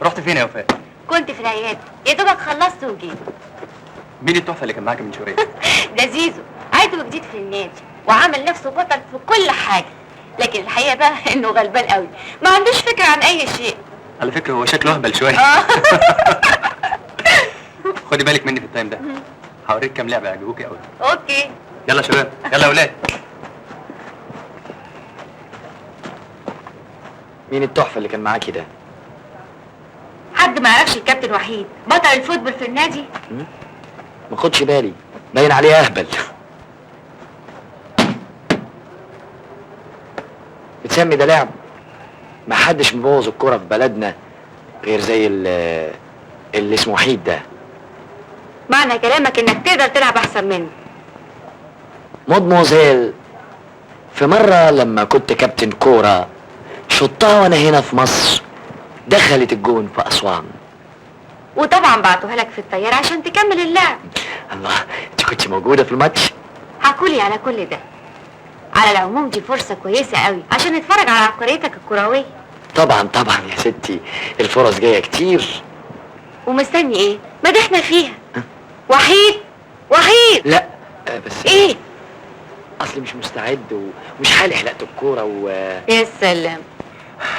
رحت فين يا وفاء؟ كنت في العياده يا دوبك خلصت وجيت. مين التحفه اللي كان معاك من شويه؟ ده زيزو عيده جديد في النادي وعمل نفسه بطل في كل حاجه، لكن الحقيقه بقى انه غلبان قوي، ما عندوش فكره عن اي شيء. على فكره هو شكله اهبل شويه. خدي بالك مني في التايم ده، هوريك كام لعبه يعجبوكي قوي. اوكي يلا يا شباب، يلا يا ولاد. مين التحفه اللي كان معاكي ده؟ حد ما يعرفش الكابتن وحيد بطل الفوتبول في النادي؟ ما خدش بالي، باين عليه اهبل. بتسمي ده لعب؟ ما حدش مبوظ الكرة في بلدنا غير زي اللي اسمه وحيد ده. معنى كلامك انك تقدر تلعب احسن منه. مدموزيل، في مرة لما كنت كابتن كورة شطها وانا هنا في مصر، دخلت الجون في اسوان، وطبعا بعتوها لك في الطياره عشان تكمل اللعب. الله، انت كنت موجودة في الماتش؟ حكولي على كل ده. على العموم دي فرصه كويسه قوي عشان نتفرج على عبقريتك الكرويه. طبعا يا ستي، الفرص جاية كتير. ومستني ايه؟ ما ده احنا فيها. وحيد لا بس ايه؟ اصلي مش مستعد ومش حالي حلقة الكورة يا سلام.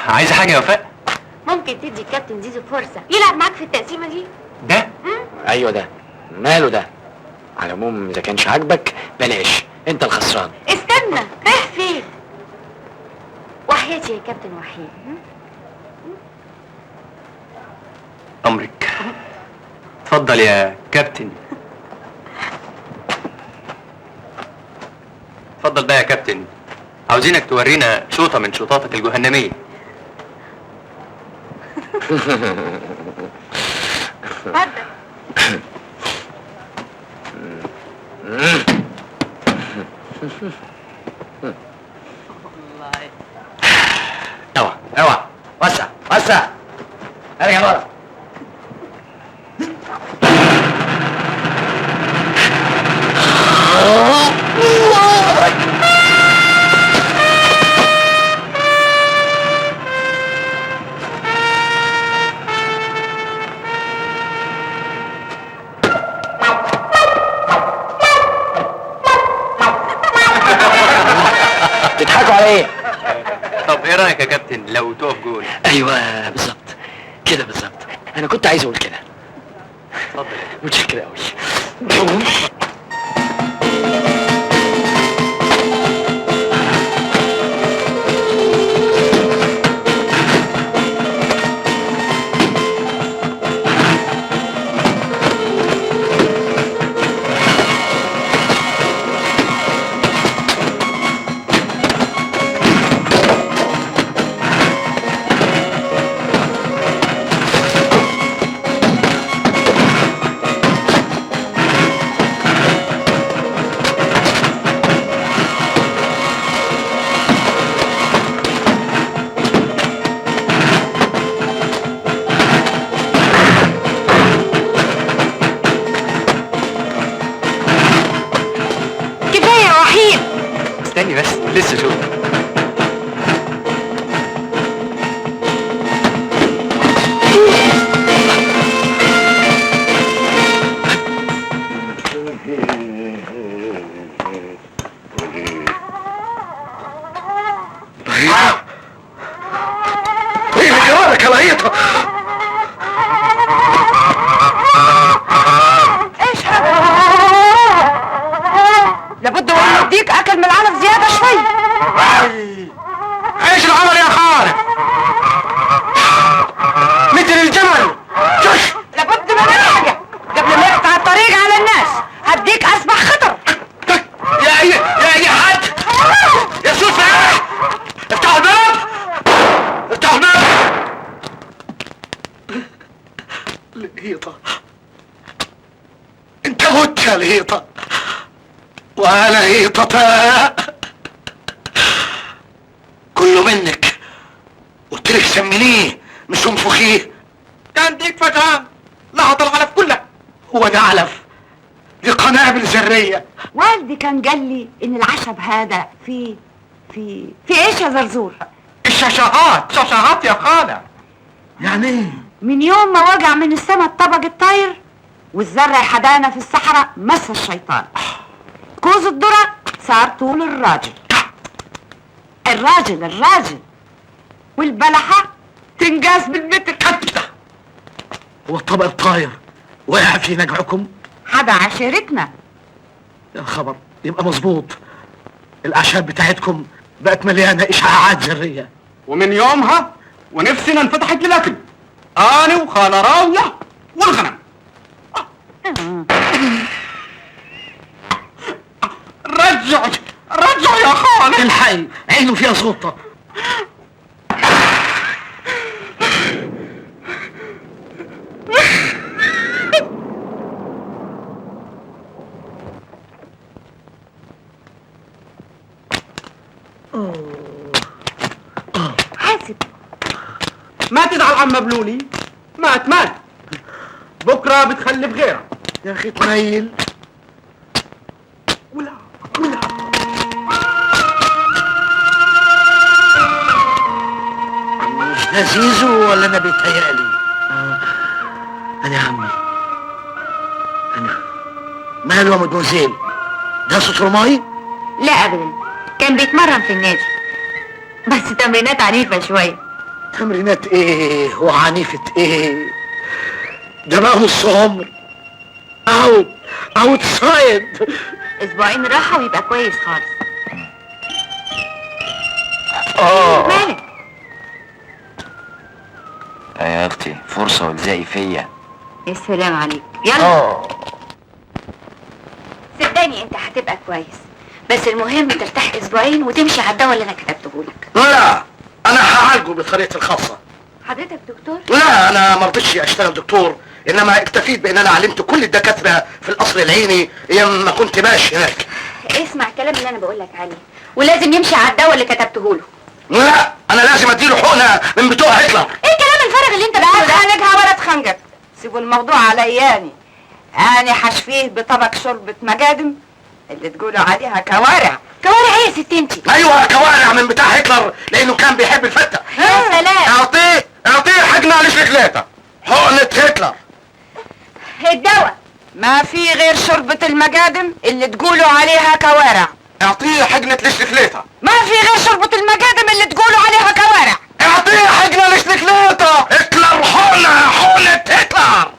عايزه حاجه يا وفاء؟ ممكن تدي الكابتن زيزو فرصه يلعب معاك في التقسيمه دي؟ ده؟ ايوه ده، ماله ده؟ على العموم اذا كانش عاجبك بلاش، انت الخسران. استنى، رايح فين؟ وحياتي يا كابتن وحيد. امرك. اتفضل يا كابتن. اتفضل بقى يا كابتن، عاوزينك تورينا شوطه من شوطاتك الجهنميه. اتفضل. اوعى وسع ارجع ورا. تضحكوا على ايه؟ طب ايه رايك يا كابتن لو تقف جول؟ ايوه بالظبط كده بالظبط، انا كنت عايز اقول كده. اتفضل. متشكر قوي. يا لهيطه. ايش هذا؟ لابد وان نديك اكل من العلف زياده شوي. ايش العمل يا خالد؟ مثل الجمل. شش. لابد من الحاجه قبل ما يقطع الطريق على الناس. هديك اصبح خطر. يا حد يا سوسة، افتحوا الباب، افتحوا الباب. لهيطة، انت مت يا لهيطة، ولهيطة كله منك. قلت لك سمنيه مش انفخيه. كان ديك فجعان لحظ العلف كلها. هو ده علف؟ دي قنابل ذرية. والدي كان قال لي ان العشب هذا في ايش يا زرزور؟ شاشات يا خالة. يعني ايه؟ من يوم ما وقع من السما الطبق الطاير والزرع حدانا في الصحراء مس الشيطان. كوز الذرة صار طول الراجل والبلحة تنقاس بالمتر. هو الطبق الطاير وقع في نجعكم؟ حدا عشيرتنا. يا خبر، يبقى مظبوط. الاعشاب بتاعتكم بقت مليانه اشعاعات ذريه. ومن يومها ونفسنا انفتحت للاكل، انا وخالة راوية والغنم. رجعوا يا خالة. الحقي، عينه فيها سلطه. حاسب. ما تزعل عم مبلولي، مات بكره بتخلف غيرها. يا اخي تنيل. ولا مش ده زيزو ولا انا بيتهيألي؟ انا يا عمي، انا ماله يا مدموزيل؟ ده صوت رماي؟ لا ابدا، كان بيتمرن في النادي بس تمرينات عنيفة شوية. تمرينات ايه وعنيفة ايه؟ ده بقى نص عمر. اوت سايد. اسبوعين راحة ويبقى كويس خالص. مالك؟ يا اختي فرصة والزقي فيا. يا سلام عليك. يلا صدقني انت هتبقى كويس، بس المهم ترتاح اسبوعين وتمشي على الدواء اللي انا كتبته لك. لا، انا هعالجه بطريقتي الخاصة. حضرتك دكتور؟ لا، انا ما رضيتش اشتغل دكتور، انما اكتفيت بان انا علمت كل الدكاترة في القصر العيني ايام ما كنت ماشي هناك. اسمع الكلام اللي انا بقول لك عليه، ولازم يمشي على الدواء اللي كتبته له. لا، انا لازم اديله حقنة من بتوع هتلر. ايه الكلام الفارغ اللي انت بتقوله ده؟ خانقها ولا تخنقك. سيبوا الموضوع علياني. انا حشفيه بطبق شوربة مجادم اللي تقولوا عليها كوارع. كوارع ايه يا ست انتي؟ ايوه كوارع من بتاع هتلر، لانه كان بيحب الفتة. يا سلام. اعطيه حقنا لشكليته. حقنة هتلر. الدواء ما في غير شوربة المجادم اللي تقولوا عليها كوارع. اعطيه حقنة لشكليته. ما في غير شوربة المجادم اللي تقولوا عليها كوارع. اعطيه حقنة لشكليته. هتلر حقنة هتلر.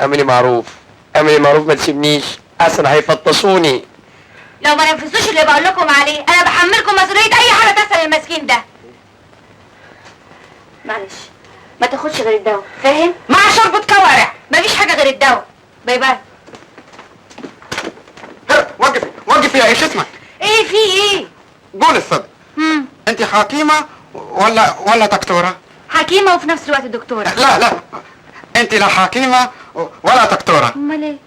اعملي معروف ما تسيبنيش، اصلا هيفطسوني. لو ما نفذتوش اللي بقول لكم عليه انا بحملكم مسؤولية اي حاجة تحصل للمسكين ده. معلش ما تاخدش غير الدواء، فاهم؟ مع شوربة كوارع. مفيش حاجة غير الدواء. باي باي. وقفي يا ايش اسمك؟ ايه في ايه؟ قول الصدق. انت حكيمة ولا دكتورة؟ حكيمة وفي نفس الوقت دكتورة. لا انت لا حكيمة ولا دكتورة. امال ايه؟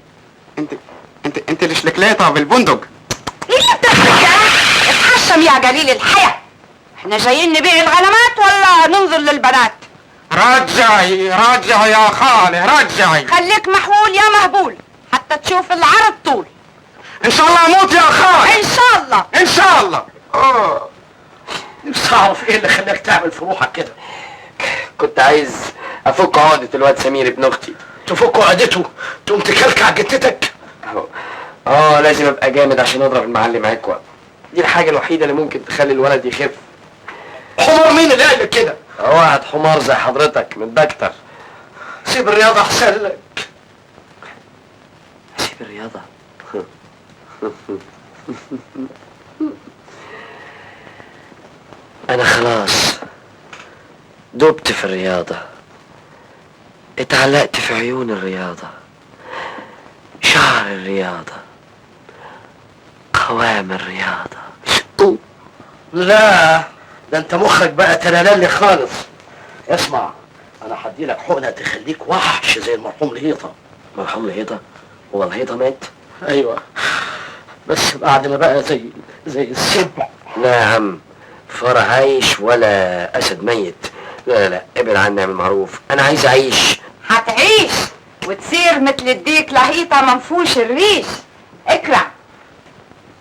انت الشلكليطة بالبندق. ايه اللي بتحكي ده؟ اتحشم يا قليل الحياة. احنا جايين نبيع الغنمات ولا ننظر للبنات؟ رجعي يا خالي، رجعي. خليك محول يا مهبول حتى تشوف العرض طول. ان شاء الله اموت يا خالي. ان شاء الله. نفسي اعرف ايه اللي خلاك تعمل في روحك كده. كنت عايز افك عقدة الواد سمير ابن اختي. تفك عقدته تقوم تكلكع جتتك. لازم ابقى جامد عشان اضرب المعلم عكوة. دي الحاجة الوحيدة اللي ممكن تخلي الولد يخف. حمار مين اللي قال لك كده؟ هو واحد حمار زي حضرتك متبكتر. سيب الرياضة احسن لك. سيب الرياضة. انا خلاص دبت في الرياضة، اتعلقت في عيون الرياضة، شعر الرياضة، قوام الرياضة. لا ده انت مخك بقى تلالي خالص. اسمع، انا هدي لك حقنه تخليك وحش زي المرحوم الهيطه. مرحوم الهيطة؟ هو الهيطة مات؟ ايوه، بس بعد ما بقى زي السبع. لا يا عم، فار عايش ولا اسد ميت. لا لا، ابعد عني اعمل معروف، انا عايز اعيش. هتعيش وتصير مثل الديك لهيطة منفوش الريش. اكرع،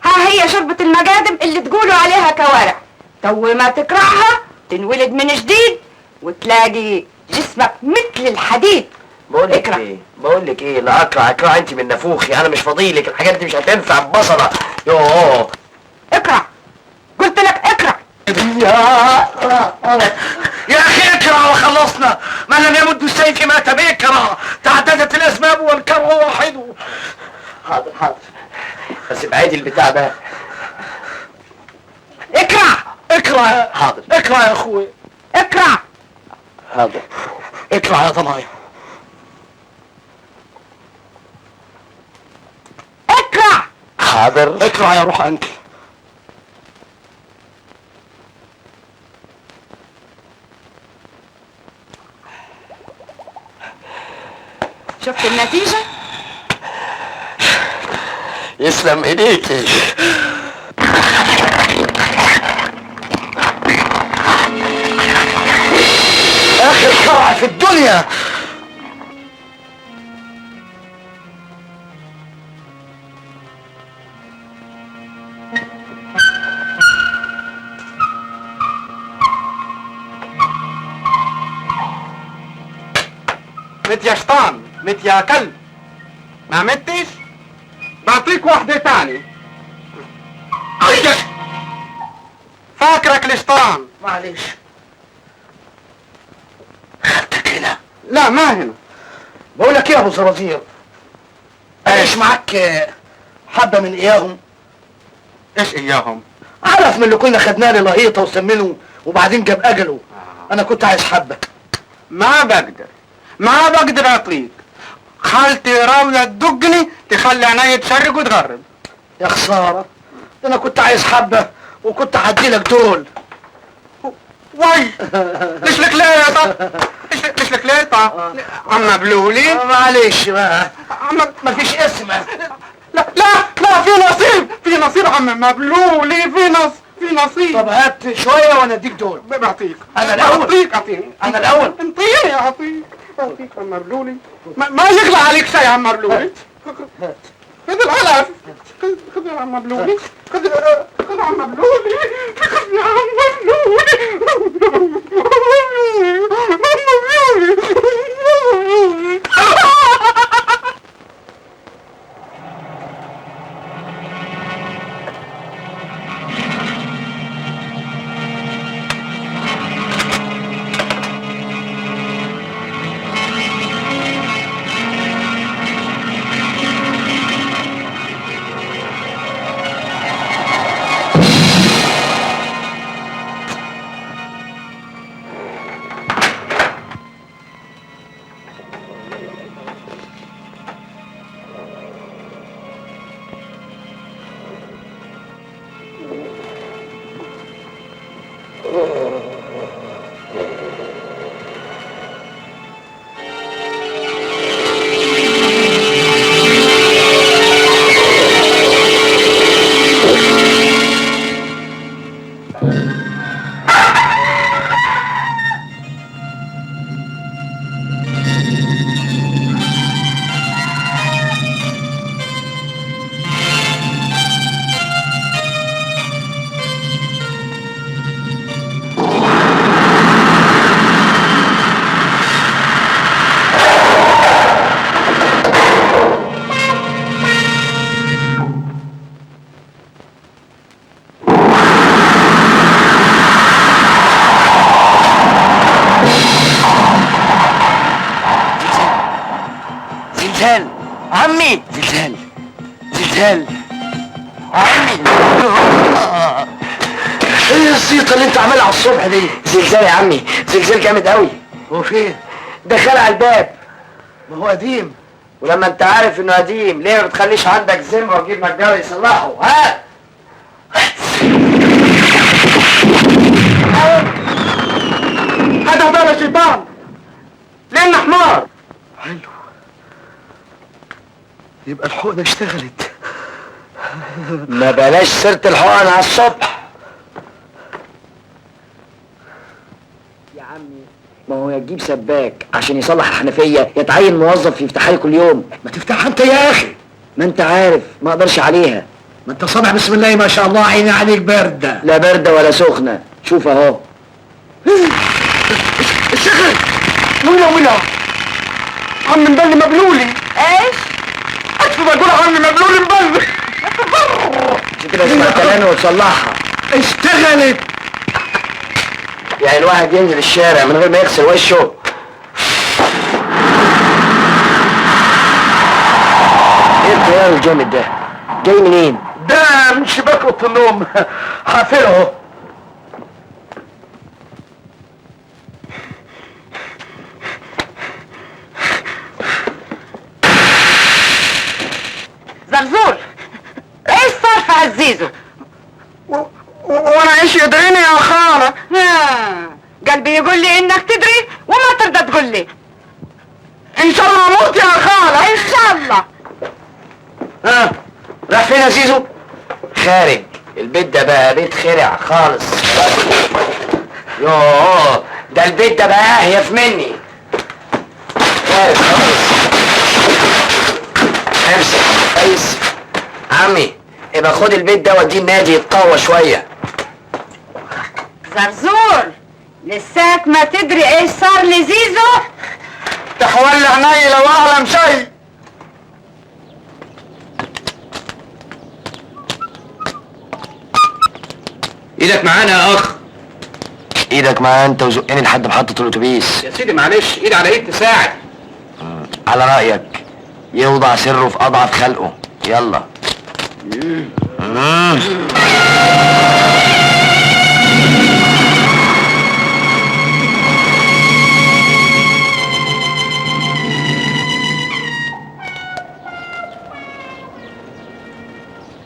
ها هي شربة المجادم اللي تقولوا عليها كوارع. تو ما تكرهها تنولد من جديد وتلاقي جسمك مثل الحديد. بقول لك ايه، لا اكرع انت من نافوخي، انا مش فاضيلك، الحاجات دي مش هتنفع ببصله. يوه اكرع، قلت لك اكرع. يا اخي اكرع وخلصنا، ما لم يمد السيف مات بكرة، تعددت الاسباب والكرع واحد. حاضر حاضر، بس ابعدي البتاع ده. اكرع اكرع. حاضر. اكرع يا اخوي. اكرع. حاضر. اكرع يا ضنايا. اكرع. حاضر. اكرع يا روح انت. شفت النتيجة؟ يسلم ايديكي. اخر كرع في الدنيا. مت يا شيطان، مت يا كلب. ما متش؟ بعطيك واحدة تاني. فاكرك الشيطان. معلش خدتك هنا. لا ما هنا. بقول لك ايه يا ابو زرازير، ايش معاك حبه من اياهم؟ ايش اياهم؟ عرف من اللي كنا خدناه للهيطه وسمنه وبعدين جاب اجله. انا كنت عايز حبه. ما بقدر اعطيك. خالتي راوية تدقني تخلي عيني تشرق وتغرب. يا خساره، انا كنت عايز حبه وكنت هدي لك دول. وي ليش لك ليطة؟ ليش لك ليطة؟ عم بلولي. معلش بقى، ما فيش اسم. لا في نصيب عم مبلولي، في نصيب. طب هات شويه وانا اديك دول. بعطيك. انا الاول. اعطيني. انا الاول. انطيني اعطيك عم مبلولي. ما يغلى عليك شيء عم مبلولي. خذ العلف. خذ يا عم مبلولي. خذ عم مبلولي. خذ يا عم مبلولي. عمي زلزال زلزال عمي. ايه الصيطه اللي انت عاملها على الصبح دي؟ زلزال يا عمي، زلزال جامد قوي. هو فين؟ دخل على الباب. ما هو قديم. ولما انت عارف انه قديم ليه ما بتخليش عندك ذمه وتجيب نجار يصلحه؟ ها؟ هذا بقى شيطان لان حمار. حلو، يبقى الحقنه اشتغلت. ما بلاش سيره الحقن على الصبح يا عمي. ما هو يا تجيب سباك عشان يصلح الحنفيه، يا تعين موظف يفتحها لي كل يوم. ما تفتحها انت يا اخي. ما انت عارف ما اقدرش عليها. ما انت صابع بسم الله ما شاء الله، عيني عليك بارده. لا بارده ولا سخنه، شوف اهو. اشتغلت. ولا عم مبلي مبلولي. ايش؟ اكتب اقول عم مبلولي مبلي. عشان كده اسمع كلامي وتصلحها. اشتغلت. يعني الواحد ينزل الشارع من غير ما يغسل وشه. ايه الطيار الجامد ده؟ جاي منين؟ ده من شباك اوضه النوم. حافله اهو. زرزور، ايش صار في عزيزو؟ وانا ايش يدريني يا خالة؟ قلبي يقول لي انك تدري وما ترضى تقول لي. ان شاء الله اموت يا خالة. ان شاء الله. ها؟ راح فين يا زيزو؟ خارج. البيت ده بقى بيت خرع خالص. يوه، ده البيت ده بقى اهيف مني. خارج خالص. امسك كويس. عمي يبقى خد البيت ده وديه النادي يتقوى شويه. زرزور، لساك ما تدري ايش صار لزيزو؟ تحولي عيني لو اعلم شيء. ايدك معانا يا اخ. ايدك معايا انت وزقني لحد محطه الاتوبيس. يا سيدي معلش، ايد على ايد تساعد. على رايك يوضع سره في اضعف خلقه. يلا.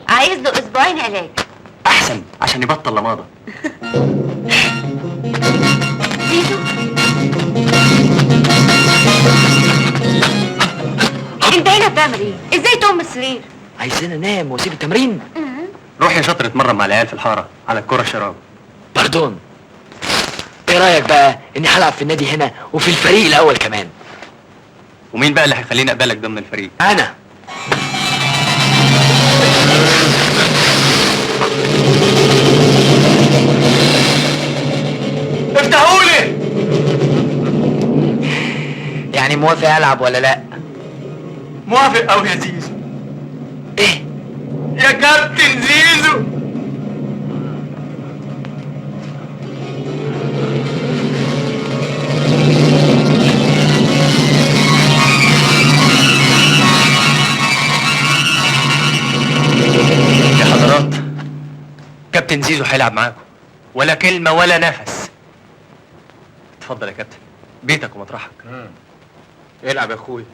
عايز له اسبوعين علاج. احسن عشان يبطل لماضه. زيزو، انت هنا بتعمل ايه؟ ازاي تقوم من السرير؟ عايزين انام واسيب التمرين. روح يا شاطر اتمرن مع العيال في الحاره على الكره الشراب. باردون، ايه رايك بقى اني هلعب في النادي هنا وفي الفريق الاول كمان؟ ومين بقى اللي هيخليني اقبلك ضمن الفريق؟ انا. افتحولي. يعني موافق العب ولا لا؟ موافق قوي يا زيزو. ايه؟ يا كابتن زيزو. يا حضرات، كابتن زيزو هيلعب معاكم، ولا كلمه ولا نفس. اتفضل يا كابتن، بيتك ومطرحك. العب يا اخوي.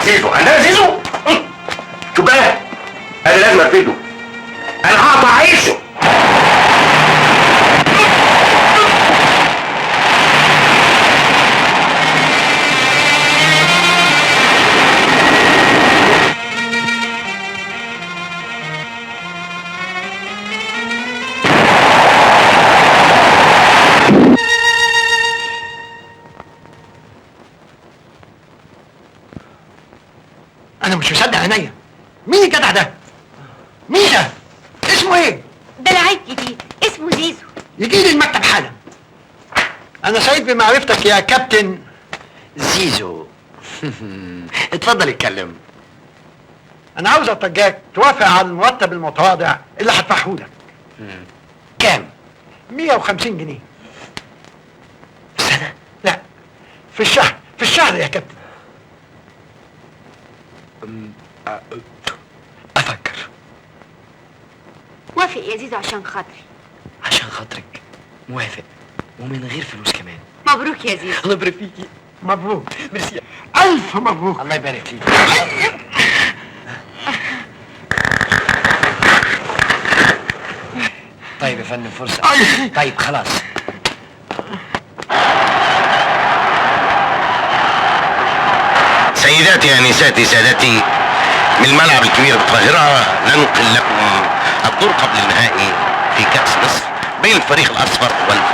زيزو، انا زيزو. شو بقى؟ انا لازم ارفده. انا هقطع عيشه. انا مش مصدق عينيا. مين الجدع ده؟ مين ده؟ اسمه ايه؟ ده لعيب جديد اسمه زيزو. يجي لي المكتب حالا. انا سعيد بمعرفتك يا كابتن زيزو. اتفضل اتكلم. انا عاوز اترجاك توافق على المرتب المتواضع اللي هدفعه لك. كام؟ 150 جنيه في السنة؟ لا، في الشهر، في الشهر يا كابتن. افكر. وافق يا زيزو عشان خاطري. عشان خاطرك موافق، ومن غير فلوس كمان. مبروك يا زيزو. الله يبارك فيكي. مبروك. ميرسي. الف مبروك. الله يبارك فيك. طيب يا فندم فرصة. طيب خلاص. سيداتي انساتي سادتي، من الملعب الكبير بالقاهرة ننقل لكم الدور قبل النهائي في كأس مصر بين الفريق الأصفر والفريق